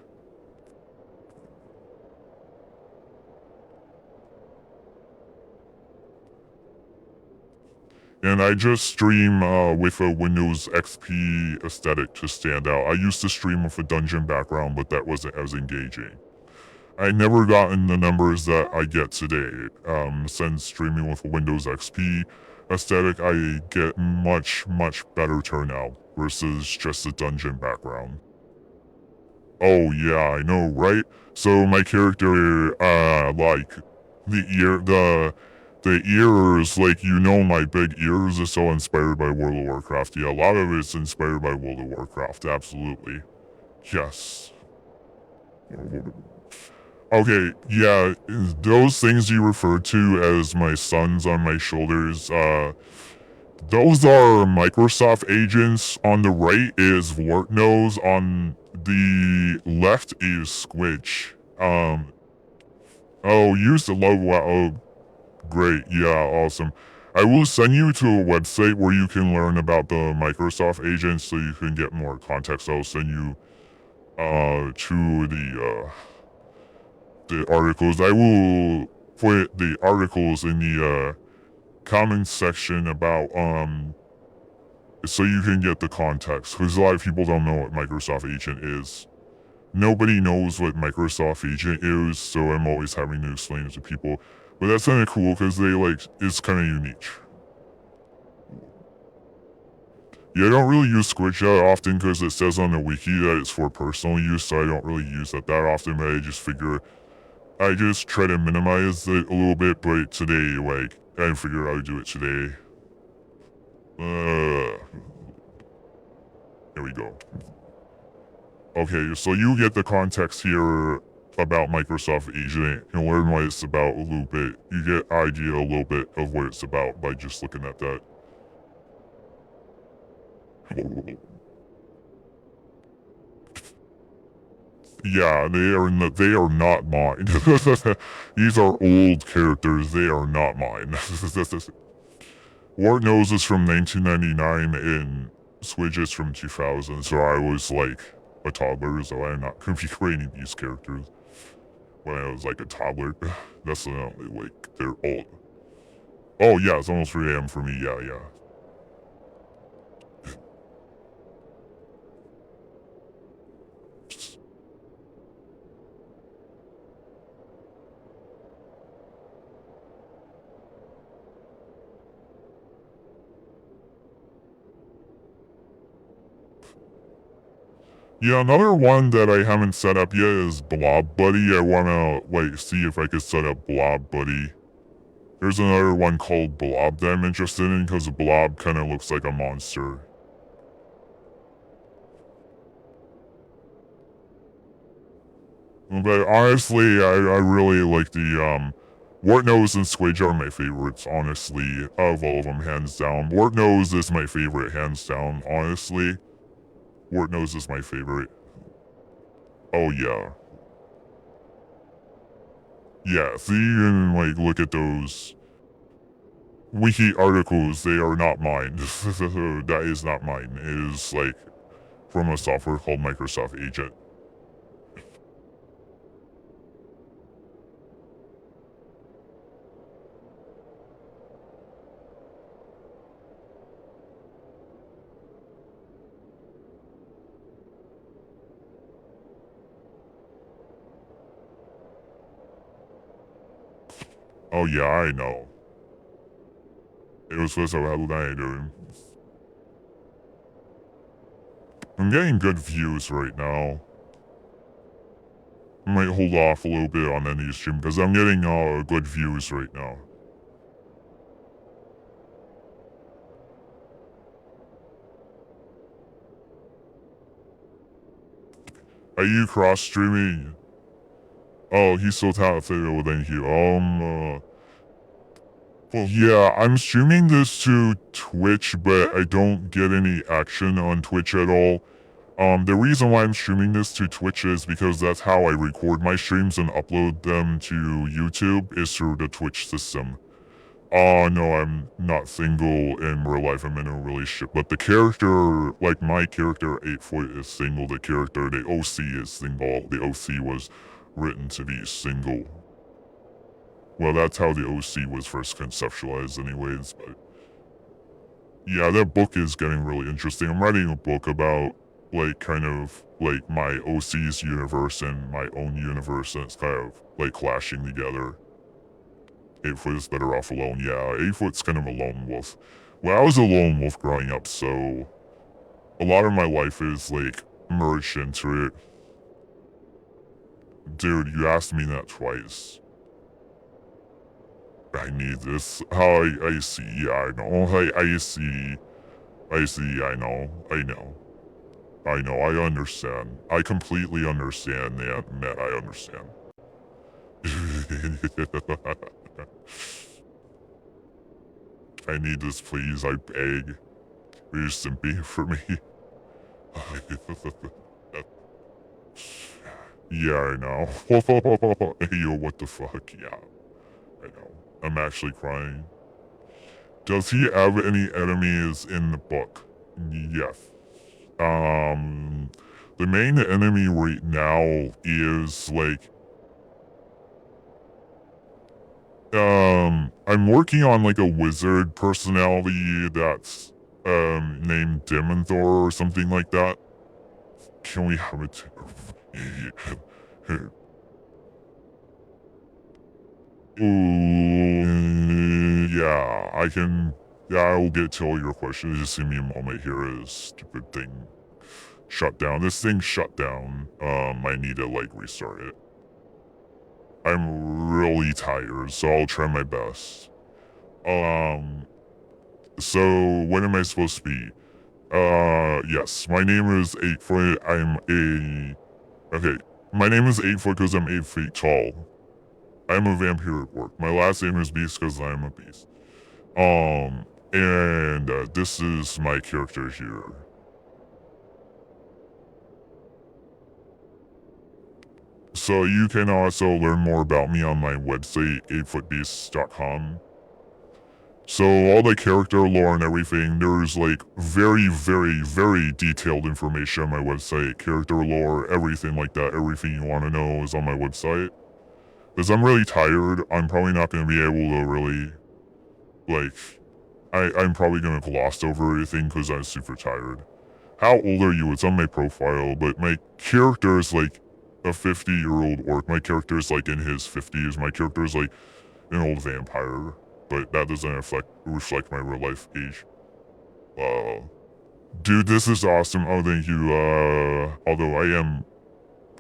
And I just stream with a Windows XP aesthetic to stand out. I used to stream with a dungeon background, but that wasn't as engaging. I never gotten the numbers that I get today. Since streaming with a Windows XP aesthetic, I get much, much better turnout versus just a dungeon background. Oh yeah, I know, right? So my character, like the ears, like my big ears is so inspired by World of Warcraft. Yeah, a lot of it's inspired by World of Warcraft. Absolutely, yes. Okay, yeah, those things you referred to as my sons on my shoulders, those are Microsoft agents. On the right is Vortnose. On the left is Squidge. Oh, use the logo. Oh, great. Yeah, awesome. I will send you to a website where you can learn about the Microsoft agents so you can get more context. I'll send you, to the articles. I will put the articles in the, comments section about, so you can get the context, because a lot of people don't know what Microsoft Agent is. Nobody knows what Microsoft Agent is, so I'm always having to explain it to people. But that's kind of cool because it's kind of unique. Yeah, I don't really use Squidge that often because it says on the wiki that it's for personal use, so I don't really use it that often, but I just try to minimize it a little bit, but today, I figured I would do it today. There we go. Okay, so you get the context here about Microsoft Agent and learn what it's about a little bit. You get idea a little bit of what it's about by just looking at that. Yeah, they are not mine. These are old characters. They are not mine. Wart Nose is from 1999 and Switch is from 2000. So I was like a toddler, so I'm not gonna be creating these characters when I was like a toddler. That's they're old. Oh yeah, it's almost 3 a.m. for me. Yeah, yeah. Yeah, another one that I haven't set up yet is Blob Buddy. I wanna see if I could set up Blob Buddy. There's another one called Blob that I'm interested in because Blob kind of looks like a monster. But honestly, I really like Wartnose and Squidge are my favorites, honestly, of all of them, hands down. Wartnose is my favorite, hands down, honestly. Wartnose is my favorite. Oh yeah. Yeah, so you can look at those wiki articles. They are not mine. That is not mine. It is from a software called Microsoft Agent. Oh yeah, I know. It was supposed to have doing. I'm getting good views right now. I might hold off a little bit on any stream because I'm getting good views right now. Are you cross streaming? Oh, he's so talented. Well, thank you. Well, yeah, I'm streaming this to Twitch, but I don't get any action on Twitch at all. The reason why I'm streaming this to Twitch is because that's how I record my streams and upload them to YouTube is through the Twitch system. No, I'm not single in real life. I'm in a relationship. But the character, like my character, 8-foot, is single. The character, the OC, is single. The OC was written to be single. Well, that's how the OC was first conceptualized anyways, but... Yeah, that book is getting really interesting. I'm writing a book about, like, kind of, like, my OC's universe and my own universe, and it's kind of, like, clashing together. 8-foot is better off alone. Yeah, 8-foot's kind of a lone wolf. Well, I was a lone wolf growing up, so... A lot of my life is, like, merged into it. Dude, you asked me that twice. I need this. I see, yeah, I know. I see. I know. I understand. I completely understand, man, I understand. I need this, please, I beg. Please simpy for me. Yeah, I know. Yo, what the fuck? Yeah, I know. I'm actually crying. Does he have any enemies in the book? Yes. The main enemy right now is, like... I'm working on, like, a wizard personality that's, named Demonthor or something like that. Can we have it? Ooh, yeah, I can... Yeah, I will get to all your questions. Just give me a moment here. This stupid thing shut down. This thing shut down. I need to, like, restart it. I'm really tired, so I'll try my best. So when am I supposed to be? Yes, my name is 8-foot. Okay, my name is 8-foot because I'm 8 feet tall. I'm a vampire at work. My last name is Beast because I'm a beast. And this is my character here. So you can also learn more about me on my website, 8footbeasts.com. So all the character lore and everything, there's like very, very, very detailed information on my website. Character lore, everything like that, everything you want to know is on my website. Because I'm really tired, I'm probably not going to be able to really, like, I'm probably going to gloss over everything because I'm super tired. How old are you? It's on my profile, but my character is like a 50-year-old orc. My character is like in his 50s. My character is like an old vampire, but that doesn't reflect my real life age. Dude, this is awesome. Oh, thank you. Although I am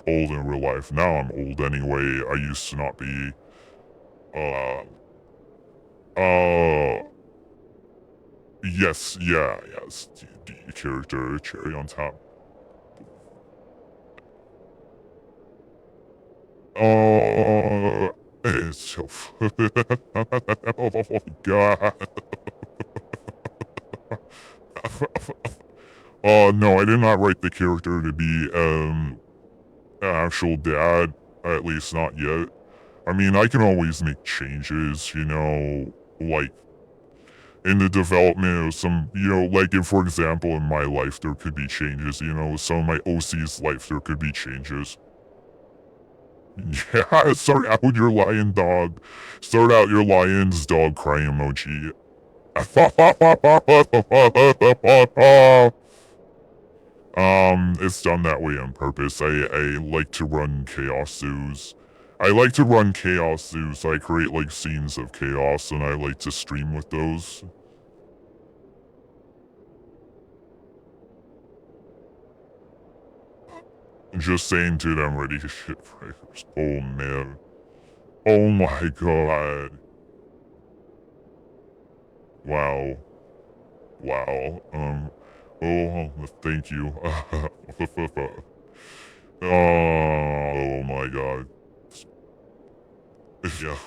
old in real life. Now I'm old anyway. I used to not be. Yes, yeah, yes. D character, cherry on top. It's so... Oh, God. No, I did not write the character to be, an actual dad. At least not yet. I mean, I can always make changes, you know, like, in the development of some, you know, like, if, for example, in my life, there could be changes, you know, some of my OC's life, there could be changes. Yeah, start out your lion dog. Start out your lion's dog crying emoji. It's done that way on purpose. I like to run chaos zoos. I like to run chaos zoos, so I create, like, scenes of chaos, and I like to stream with those. Just saying, dude, I'm ready to shit fighters. Oh man. Oh my god. Wow. Wow. Oh, thank you. Oh my god. Yeah.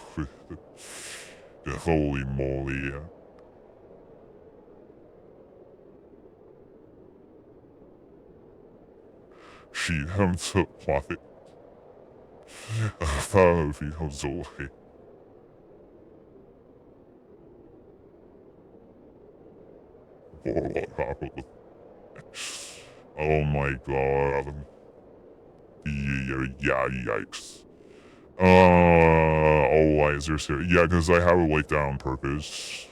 Yeah, holy moly. She hem so why. Five feels away. Oh my god. Yeah, yikes. Oh, why is there serious? Yeah, because I have it like that on purpose.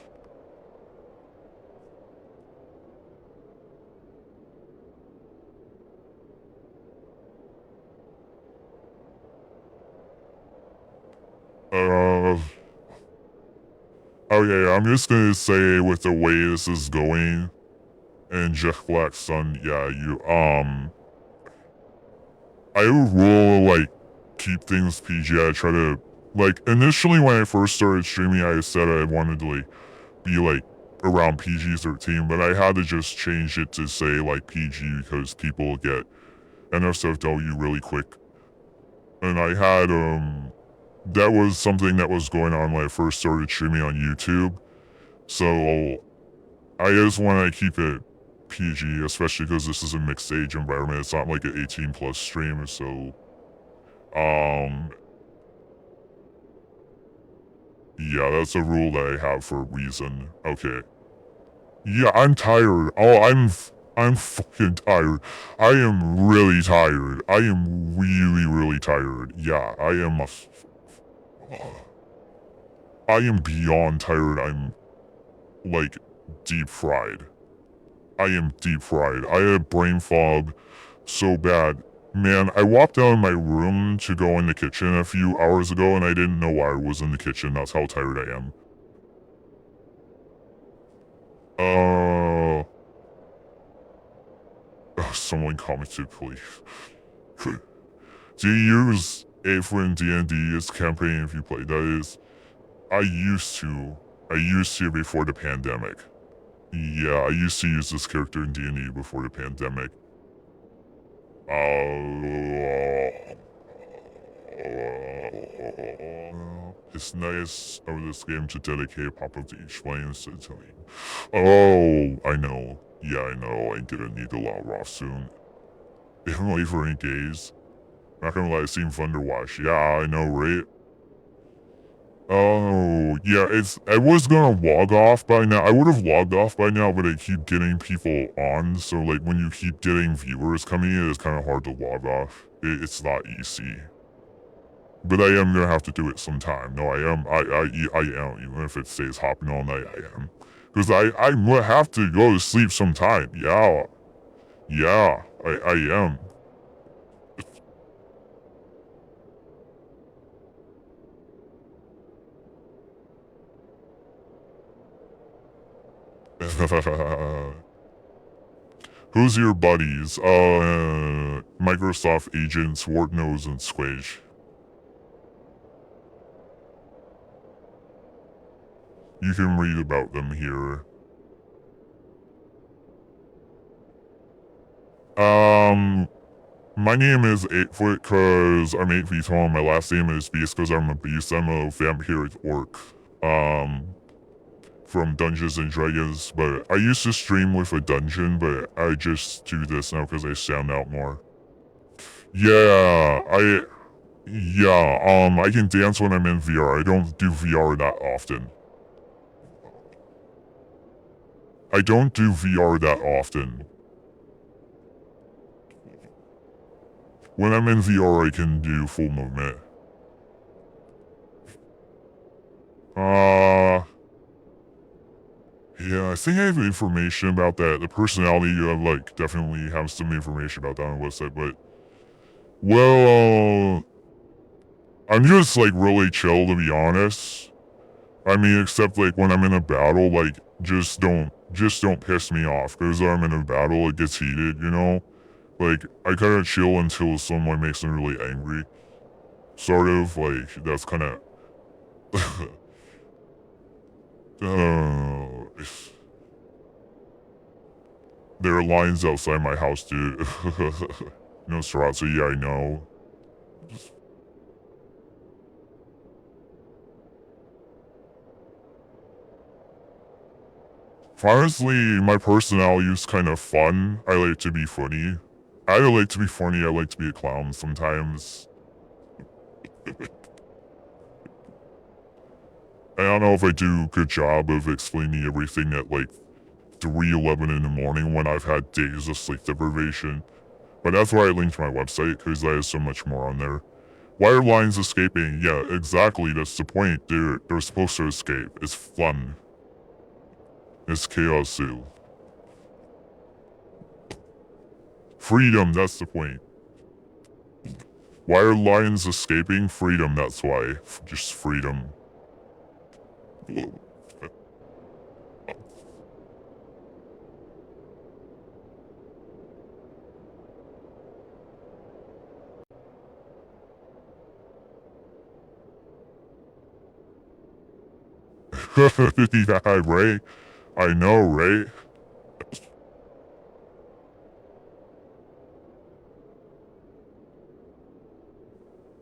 Uh, oh yeah, I'm just gonna say with the way this is going, and Jeff Black's son, yeah, I will, like, keep things PG. I try to, like, initially when I first started streaming, I said I wanted to, like, be, like, around PG-13, but I had to just change it to say, like, PG because people get NSFW really quick. And I had, that was something that was going on when I first started streaming on YouTube. So I just want to keep it PG, especially because this is a mixed age environment. It's not like an 18 plus stream. So, um, yeah, that's a rule that I have for a reason. Okay. Yeah, I'm tired. Oh, I'm fucking tired. I am really tired. I am really, really tired. Yeah, I am beyond tired. I'm like deep fried. I am deep fried. I had brain fog so bad. Man, I walked out of my room to go in the kitchen a few hours ago and I didn't know why I was in the kitchen. That's how tired I am. Someone commented, please. Do you use A for in D&D as campaign if you play? That is, I used to. I used to before the pandemic. Yeah, I used to use this character in D&D before the pandemic. It's nice of this game to dedicate a pop-up to each player instead of telling you. Oh, I know. Yeah, I know. I'm gonna need a lot raw soon. Been late for 8 days. Not gonna lie, it seemed fun to watch. Yeah, I know, right? Oh, yeah, I was gonna log off by now. I would have logged off by now, but I keep getting people on. So, like, when you keep getting viewers coming in, it's kind of hard to log off. It's not easy. But I am gonna have to do it sometime. No, I am. I am. Even if it stays hopping all night, I am. Because I will have to go to sleep sometime. Yeah. Yeah, I am. Who's your buddies? Microsoft agents, Wartnose, and Squage. You can read about them here. My name is 8-foot cause I'm 8 feet tall, and my last name is Beast cause I'm a beast. I'm a vampiric orc. From Dungeons and Dragons, but I used to stream with a dungeon, but I just do this now because I stand out more. Yeah, I can dance when I'm in VR. I don't do VR that often. I don't do VR that often. When I'm in VR, I can do full movement. Yeah, I think I have information about that. The personality, like, definitely have some information about that on the website, but, well, I'm just, like, really chill, to be honest. I mean, except, like, when I'm in a battle, like, just don't piss me off, because I'm in a battle, it gets heated, you know? Like, I kind of chill until someone makes me really angry. Sort of, like, that's kind of... there are lines outside my house, dude. No, Sriracha, yeah, I know. Honestly, my personality is kind of fun. I like to be funny. I like to be funny, I like to be a clown sometimes. I don't know if I do a good job of explaining everything at like 3:11 in the morning when I've had days of sleep deprivation. But that's why I linked my website, because I have so much more on there. Why are lions escaping? Yeah, exactly, that's the point. They're supposed to escape. It's fun. It's chaos too. Freedom, that's the point. Why are lions escaping? Freedom, that's why. Just freedom. 55, right? I know, right?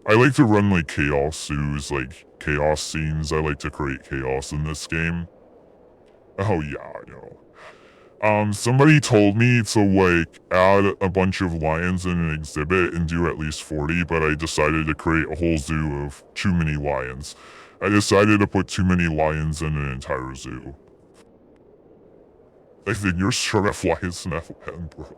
I like to run like chaos zoos, like chaos scenes. I like to create chaos in this game. Oh yeah, I know. Somebody told me to like add a bunch of lions in an exhibit and do at least 40, but I decided to create a whole zoo of too many lions. I decided to put too many lions in an entire zoo. I think you're sure of lions in that pen, bro.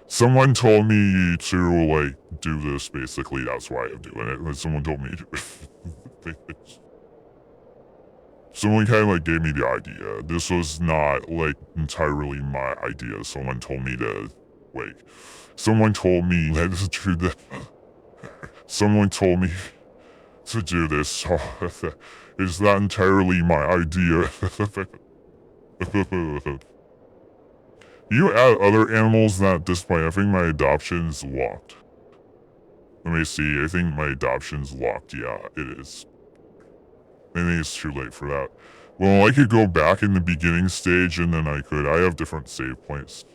Someone told me to like do this, basically, that's why I'm doing it. Like, someone told me to. Someone kind of like gave me the idea. This was not like entirely my idea. Someone told me to wait. Someone told me let's do that. Someone told me to do this. So it's not entirely my idea. You add other animals that display. I think my adoption's locked. Let me see. I think my adoption's locked. Yeah, it is. I think it's too late for that. Well, I could go back in the beginning stage and then I have different save points.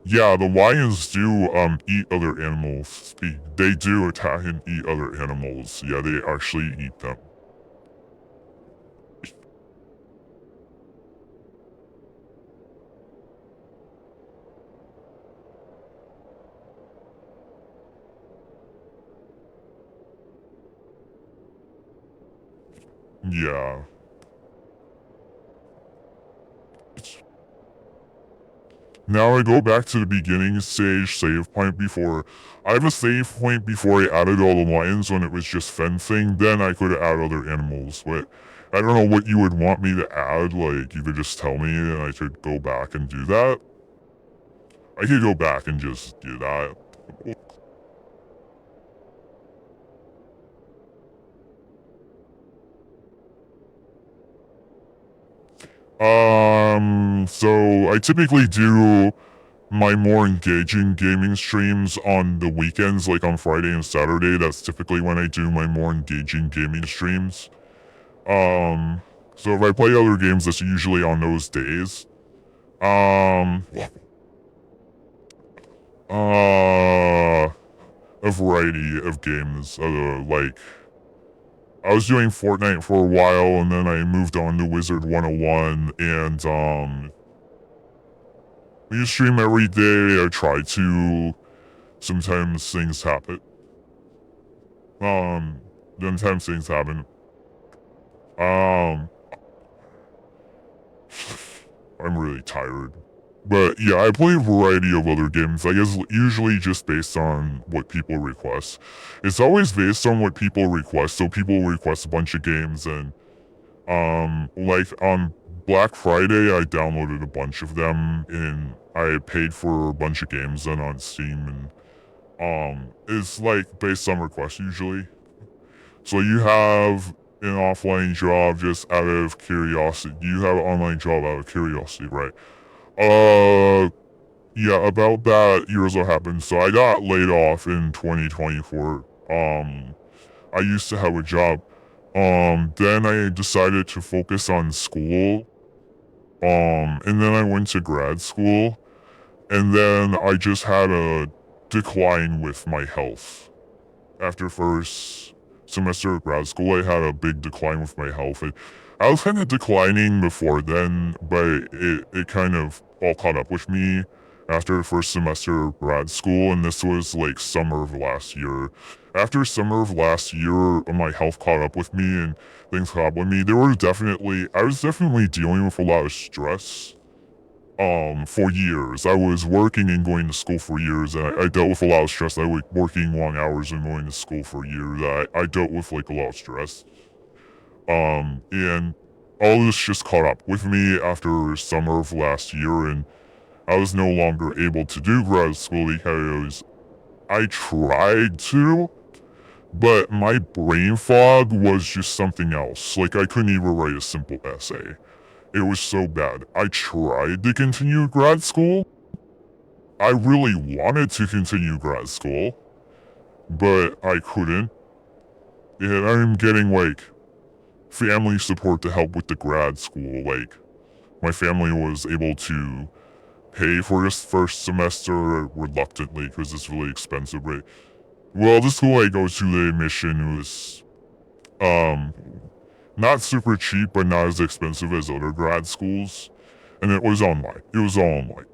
Yeah, the lions do eat other animals. They do attack and eat other animals. Yeah, they actually eat them. Yeah. Now I go back to the beginning stage save point before. I have a save point before I added all the lions when it was just fencing. Then I could add other animals, but I don't know what you would want me to add. Like, you could just tell me and I could go back and do that. I could go back and just do that. So I typically do my more engaging gaming streams on the weekends, like on Friday and Saturday. That's typically when I do my more engaging gaming streams. Um, so if I play other games, that's usually on those days. Um, a variety of games. Like, I was doing Fortnite for a while, and then I moved on to Wizard 101, and, we stream every day. I try to. Sometimes things happen. Um, sometimes things happen. Um, I'm really tired. But yeah, I play a variety of other games. I guess usually just based on what people request. It's always based on what people request. So people request a bunch of games, and like on Black Friday, I downloaded a bunch of them, and I paid for a bunch of games then on Steam, and it's like based on request usually. So you have an offline job just out of curiosity. You have an online job out of curiosity, right? Uh, Yeah, about that, here's what happened. So I got laid off in 2024. I used to have a job. Then I decided to focus on school. And then I went to grad school. And then I just had a decline with my health. After first semester of grad school, I had a big decline with my health. I was kind of declining before then, but it kind of all caught up with me after the first semester of grad school, and this was like summer of last year. After summer of last year, my health caught up with me and things caught up with me. I was definitely dealing with a lot of stress for years. I was working and going to school for years, and I dealt with a lot of stress. I was working long hours and going to school for years. I dealt with like a lot of stress. And all this just caught up with me after summer of last year, and I was no longer able to do grad school because I tried to, but my brain fog was just something else. Like I couldn't even write a simple essay. It was so bad. I tried to continue grad school. I really wanted to continue grad school, but I couldn't. And I'm getting like family support to help with the grad school. Like my family was able to pay for this first semester reluctantly because it's really expensive. But well, the school I go to, the admission was um not super cheap, but not as expensive as other grad schools. And it was online. It was all online.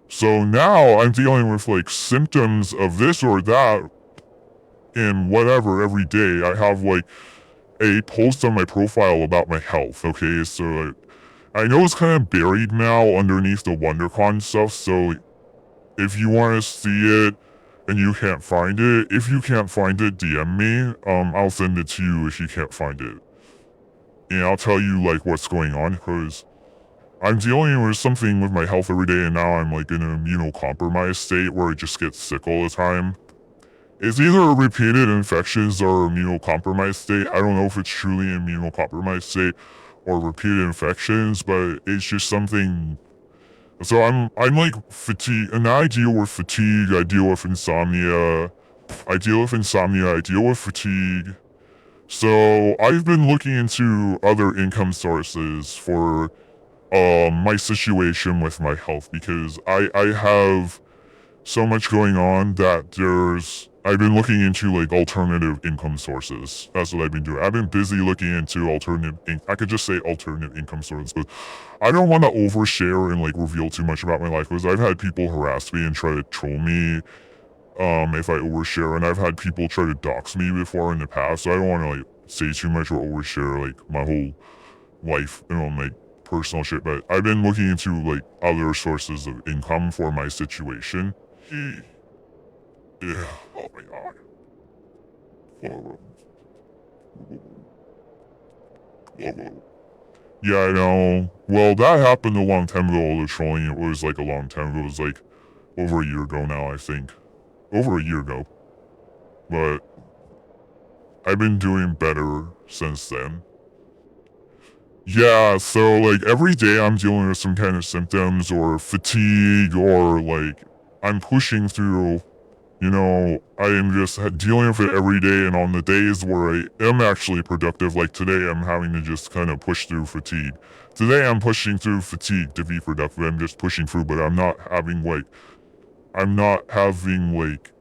So now I'm dealing with like symptoms of this or that and whatever every day. I have like a post on my profile about my health. Okay, so like, I know it's kind of buried now underneath the WonderCon stuff. So if you want to see it and you can't find it, if you can't find it, DM me. I'll send it to you if you can't find it, and I'll tell you like what's going on because I'm dealing with something with my health every day, and now I'm like in an immunocompromised state where I just get sick all the time. It's either repeated infections or immunocompromised state. I don't know if it's truly immunocompromised state or repeated infections, but it's just something. So I'm like fatigue, and I deal with fatigue. I deal with insomnia. I deal with fatigue. So I've been looking into other income sources for my situation with my health because I have so much going on that I've been looking into like alternative income sources. That's what I've been doing. I've been busy looking into I could just say alternative income sources, but I don't want to overshare and like reveal too much about my life because I've had people harass me and try to troll me if I overshare, and I've had people try to dox me before in the past, so I don't want to like say too much or overshare like my whole life, like personal shit. But I've been looking into like other sources of income for my situation. Yeah. Oh my god. Yeah, I know. Well, that happened a long time ago, all the trolling. It was like a long time ago. It was like over a year ago now, I think. Over a year ago. But I've been doing better since then. Yeah, so like every day I'm dealing with some kind of symptoms or fatigue or like I'm pushing through. I am just dealing with it every day, and on the days where I am actually productive, like today, I'm having to just kind of push through fatigue. Today, I'm pushing through fatigue to be productive. I'm just pushing through, but I'm not having like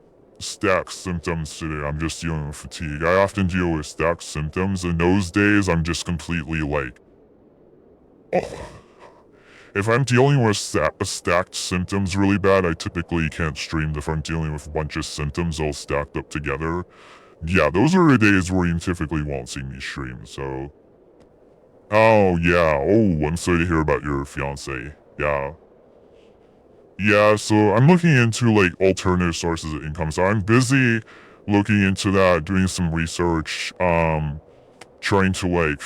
stacked symptoms today. I'm just dealing with fatigue. I often deal with stacked symptoms, and those days, I'm just completely like, oh. If I'm dealing with stacked symptoms really bad, I typically can't stream. If I'm dealing with a bunch of symptoms all stacked up together, yeah, those are the days where you typically won't see me stream, so. Oh, yeah. Oh, I'm sorry to hear about your fiance. Yeah. Yeah, so I'm looking into, like, alternative sources of income. So I'm busy looking into that, doing some research, trying to, like,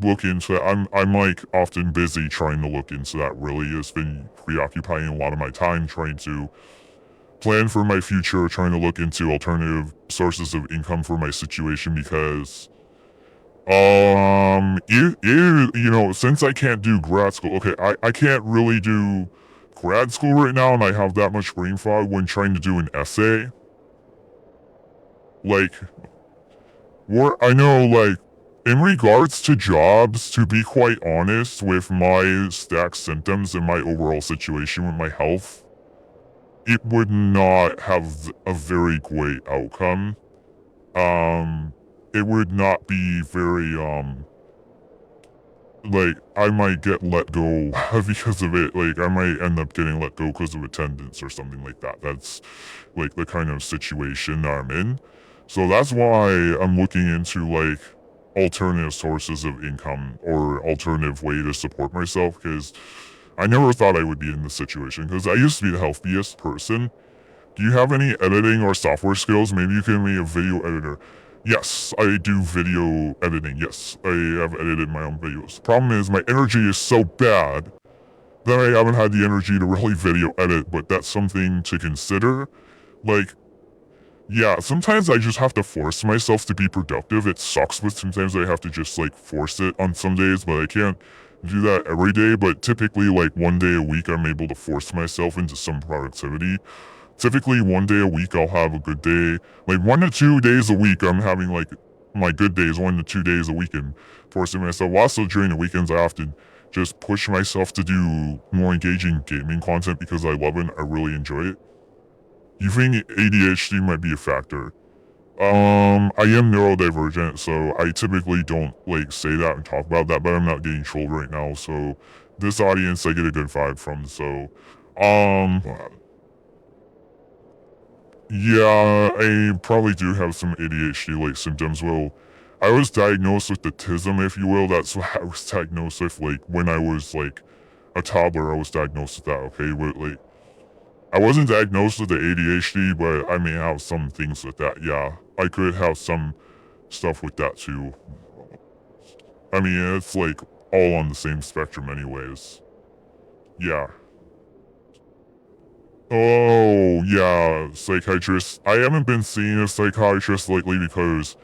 look into it. I'm like often busy trying to look into that. Really, it's been preoccupying a lot of my time trying to plan for my future, trying to look into alternative sources of income for my situation because Since I can't do grad school, okay, I can't really do grad school right now, and I have that much brain fog when trying to do an essay. Like, I know, like, in regards to jobs, to be quite honest, with my stacked symptoms and my overall situation with my health, it would not have a very great outcome. It would not be very, like, I might get let go because of it. Like, I might end up getting let go because of attendance or something like that. That's, like, the kind of situation I'm in. So that's why I'm looking into, like, alternative sources of income or alternative way to support myself, because I never thought I would be in this situation, because I used to be the healthiest person. Do you have any editing or software skills? Maybe you can be a video editor. Yes, I do video editing. Yes, I have edited my own videos. The problem is my energy is so bad that I haven't had the energy to really video edit, but that's something to consider. Like, yeah, sometimes I just have to force myself to be productive. It sucks, but sometimes I have to just, like, force it on some days, but I can't do that every day. But typically, like, one day a week, I'm able to force myself into some productivity. Typically, one day a week, I'll have a good day. Like, 1 to 2 days a week, I'm having, like, my good days, 1 to 2 days a week, and forcing myself. Also, during the weekends, I have to just push myself to do more engaging gaming content because I love it. I really enjoy it. You think ADHD might be a factor? I am neurodivergent, so I typically don't, like, say that and talk about that, but I'm not getting trolled right now, so this audience I get a good vibe from, so, yeah, I probably do have some ADHD-like symptoms. Well, I was diagnosed with autism, if you will. That's what I was diagnosed with, like, when I was, like, a toddler, I was diagnosed with that, okay? But, like, I wasn't diagnosed with the ADHD, but I may have some things with that, yeah. I could have some stuff with that, too. I mean, it's, like, all on the same spectrum anyways. Yeah. Oh, yeah, psychiatrist. I haven't been seeing a psychiatrist lately because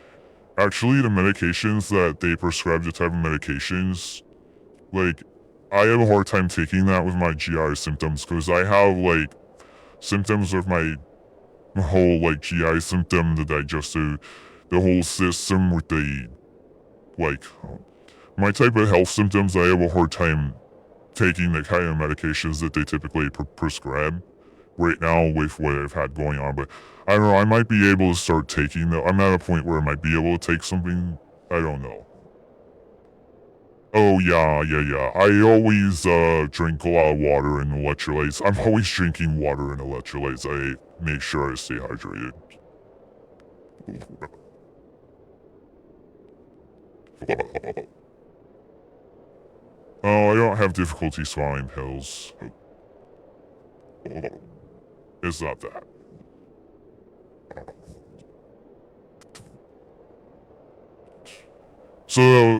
actually the medications that they prescribe, the type of medications, like, I have a hard time taking that with my GI symptoms because I have, like, symptoms of my whole, like, GI system, the digestive, the whole system with the, like, my type of health symptoms. I have a hard time taking the kind of medications that they typically prescribe right now with what I've had going on. But I don't know, I might be able to start taking them. I'm at a point where I might be able to take something. I don't know. Oh, yeah. I always drink a lot of water and electrolytes. I'm always drinking water and electrolytes. I make sure I stay hydrated. Oh, I don't have difficulty swallowing pills. It's not that. So,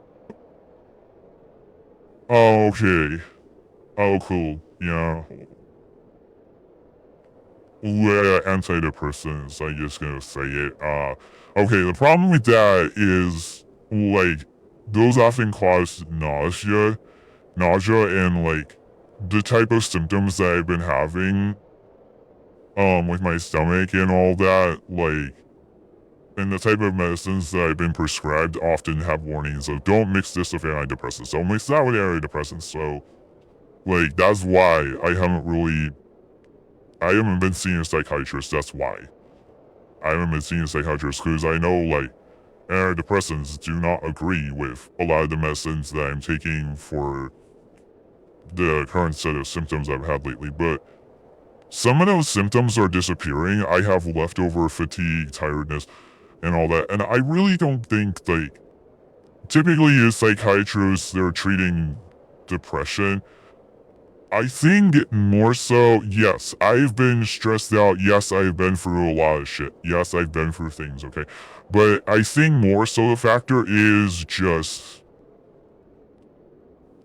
oh, okay. Oh, cool. Yeah. Antidepressants, I'm just gonna say it. Okay, the problem with that is, like, those often cause nausea, and, like, the type of symptoms that I've been having, with my stomach and all that, like, and the type of medicines that I've been prescribed often have warnings of don't mix this with antidepressants, don't mix that with antidepressants, so, like, that's why I haven't been seeing a psychiatrist, that's why. I haven't been seeing a psychiatrist, because I know, like, antidepressants do not agree with a lot of the medicines that I'm taking for the current set of symptoms I've had lately, but some of those symptoms are disappearing. I have leftover fatigue, tiredness, and all that, and I really don't think, like, typically as psychiatrists, they're treating depression. I think more so, yes, I've been stressed out. Yes, I've been through a lot of shit. Yes, I've been through things, okay? But I think more so the factor is just,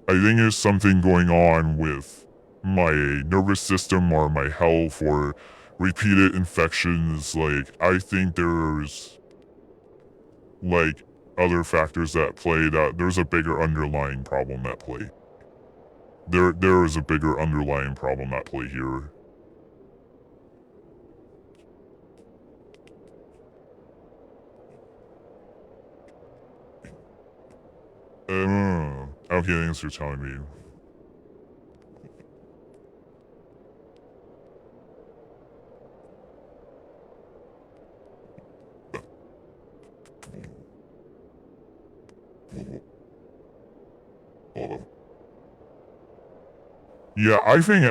I think there's something going on with my nervous system or my health or repeated infections. Like, I think there's, like, other factors at play, that there's a bigger underlying problem at play. There is a bigger underlying problem at play here. Okay, thanks for telling me. Yeah,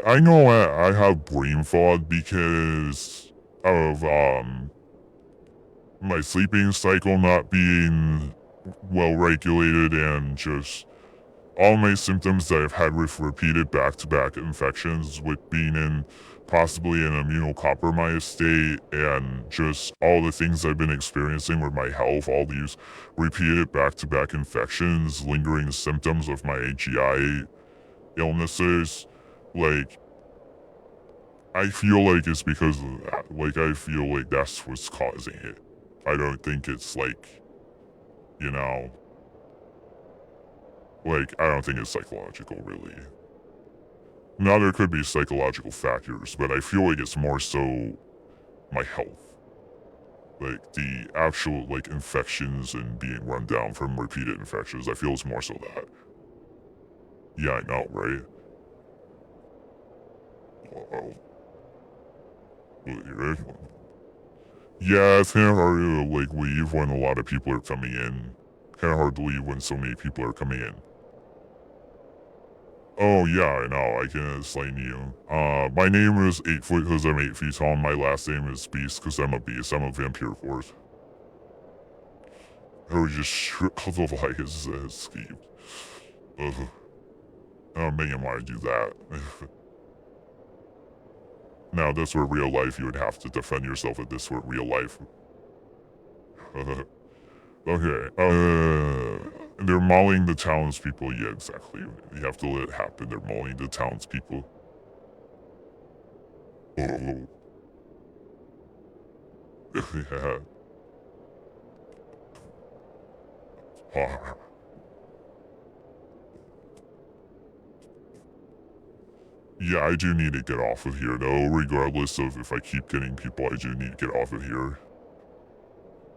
I know I have brain fog because of my sleeping cycle not being well regulated, and just all my symptoms that I've had with repeated back-to-back infections, with being in possibly an immunocompromised state, and just all the things I've been experiencing with my health, all these repeated back-to-back infections, lingering symptoms of my GI illnesses, like, I feel like it's because of that. Like, I feel like that's what's causing it. I don't think it's like, you know, like, I don't think it's psychological, really. Now, there could be psychological factors, but I feel like it's more so my health. Like, the actual, like, infections and being run down from repeated infections, I feel it's more so that. Yeah, I know, right? Uh-oh. Yeah, it's kind of hard to, like, leave when a lot of people are coming in. Kind of hard to leave when so many people are coming in. Oh, yeah, I know, I can explain to you. My name is 8 foot because I'm 8 feet tall, and my last name is Beast because I'm a beast. I'm a vampire fourth. I would just shoot the lions and escape. Ugh. I don't think I want to do that. Now, this were real life, you would have to defend yourself if this were real life. Okay, they're mauling the townspeople. Yeah, exactly. You have to let it happen. They're mauling the townspeople. Oh. Yeah. Yeah, I do need to get off of here, though. Regardless of if I keep getting people, I do need to get off of here.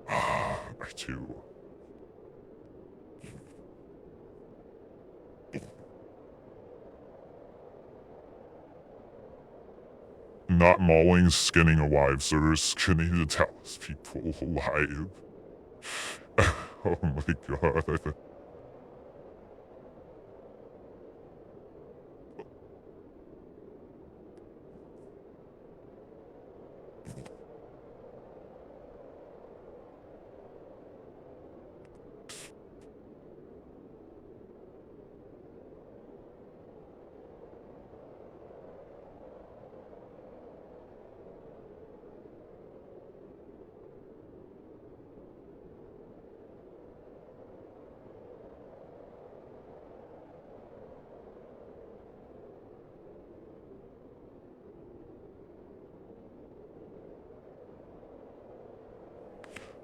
I do. Not mauling, skinning alive, so they're skinning the townspeople alive. Oh my god.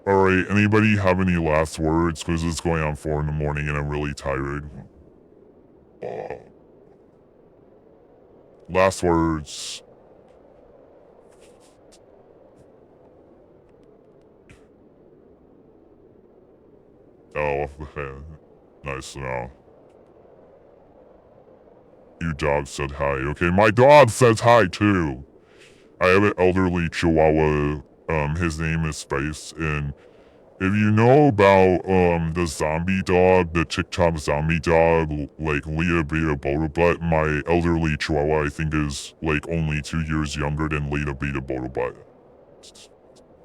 Alright, anybody have any last words? Because it's going on 4 in the morning and I'm really tired. Last words. Oh, nice to know. You dog said hi. Okay, my dog says hi too. I have an elderly chihuahua. His name is Spice, and if you know about the zombie dog, the TikTok zombie dog, like Lita Beta Bota Butt, my elderly chihuahua I think is like only 2 years younger than Lita Beta Bota Butt.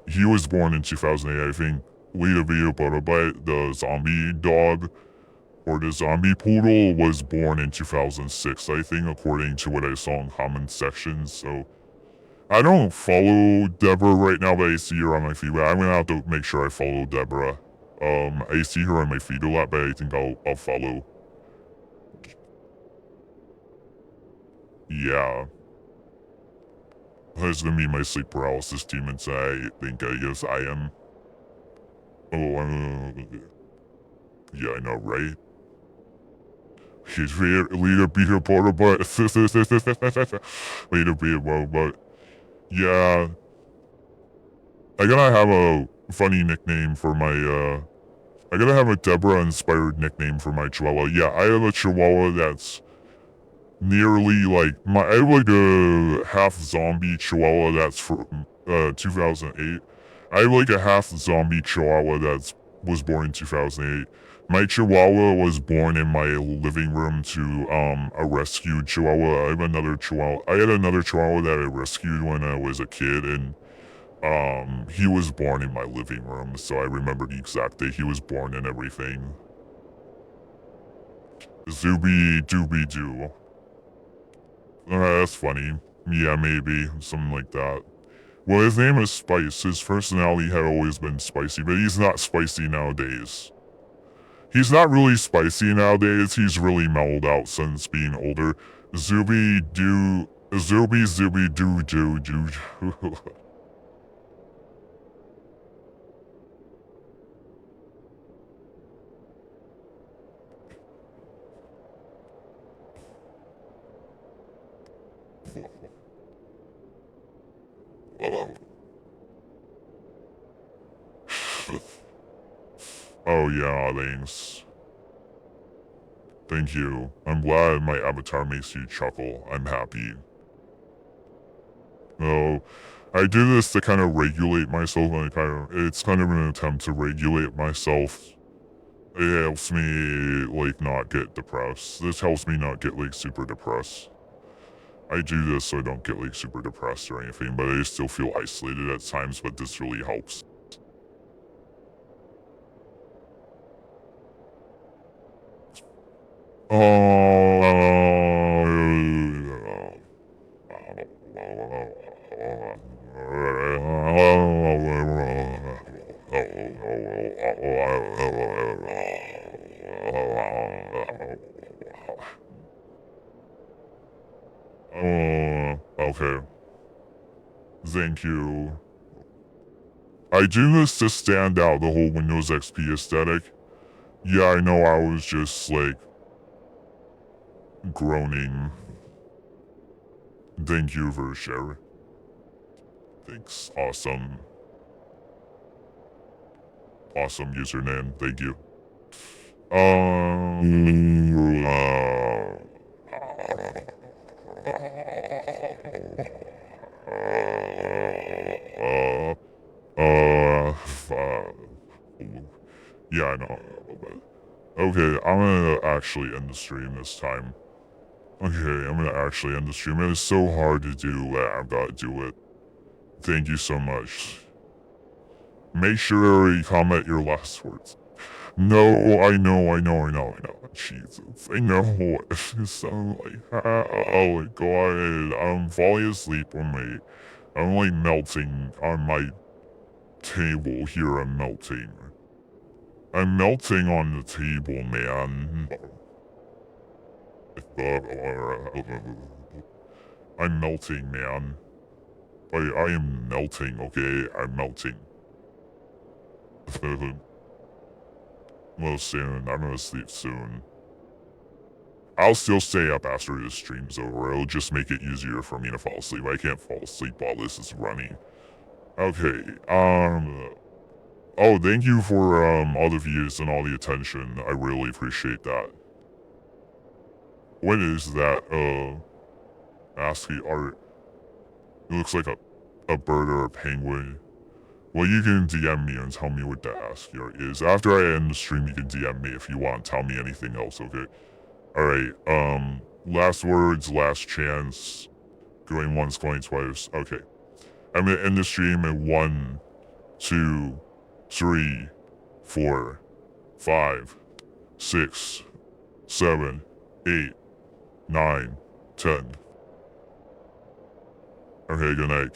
He was born in 2008, I think. Lita Beta Bota Butt, the zombie dog, or the zombie poodle, was born in 2006, I think, according to what I saw in comment sections. So I don't follow Deborah right now, but I see her on my feed. But I'm gonna have to make sure I follow Deborah. I see her on my feed a lot, but I think I'll follow. Yeah. That's gonna be my sleep paralysis demon, so I guess I am. Oh, Yeah, I know, right? He's leader beater porter but leader beater but yeah. I gotta have a funny nickname for my I gotta have a Deborah inspired nickname for my chihuahua. Yeah, I have a chihuahua that's nearly like I have like a half zombie chihuahua that's from 2008. I have like a half zombie chihuahua that's was born in 2008. My chihuahua was born in my living room to a rescued chihuahua. I have another chihuahua. I had another chihuahua that I rescued when I was a kid, and he was born in my living room, so I remember the exact day he was born and everything. Zooby Dooby Doo. That's funny. Yeah, maybe. Something like that. Well, his name is Spice. His personality had always been spicy, but he's not spicy nowadays. He's not really spicy nowadays. He's really mellowed out since being older. Zooby Doo. Zooby Doo Doo Doo. Oh yeah, thanks. Thank you. I'm glad my avatar makes you chuckle. I'm happy. Oh, I do this to kind of regulate myself, and it's kind of an attempt to regulate myself. It helps me like not get depressed. This helps me not get like super depressed. I do this so I don't get like super depressed or anything, but I still feel isolated at times, but this really helps. Okay. Thank you. I do this to stand out the whole Windows XP aesthetic. Yeah, I know I was just like groaning. Thank you for sharing. Thanks. Awesome. Awesome username. Thank you. Yeah, I know. Okay, I'm gonna actually end the stream this time. Okay, I'm gonna actually end the stream. It is so hard to do, but I've gotta do it. Thank you so much. Make sure you comment your last words. No, I know. Jesus, I know. It sounds like, oh my god, I'm falling asleep on I'm like melting on my table here. I'm melting. I'm melting on the table, man. I'm melting, man. I am melting, okay? I'm melting. Well, soon. I'm gonna sleep soon. I'll still stay up after this stream's over. It'll just make it easier for me to fall asleep. I can't fall asleep while this is running. Okay, oh, thank you for, all the views and all the attention. I really appreciate that. What is that, ASCII art? It looks like a bird or a penguin. Well, you can DM me and tell me what the ASCII art is. After I end the stream, you can DM me if you want. Tell me anything else, okay? Alright, last words, last chance. Going once, going twice. Okay. I'm gonna end the stream in 1, 2, 3, 4, 5, 6, 7, 8, 9, 10. Okay, good night.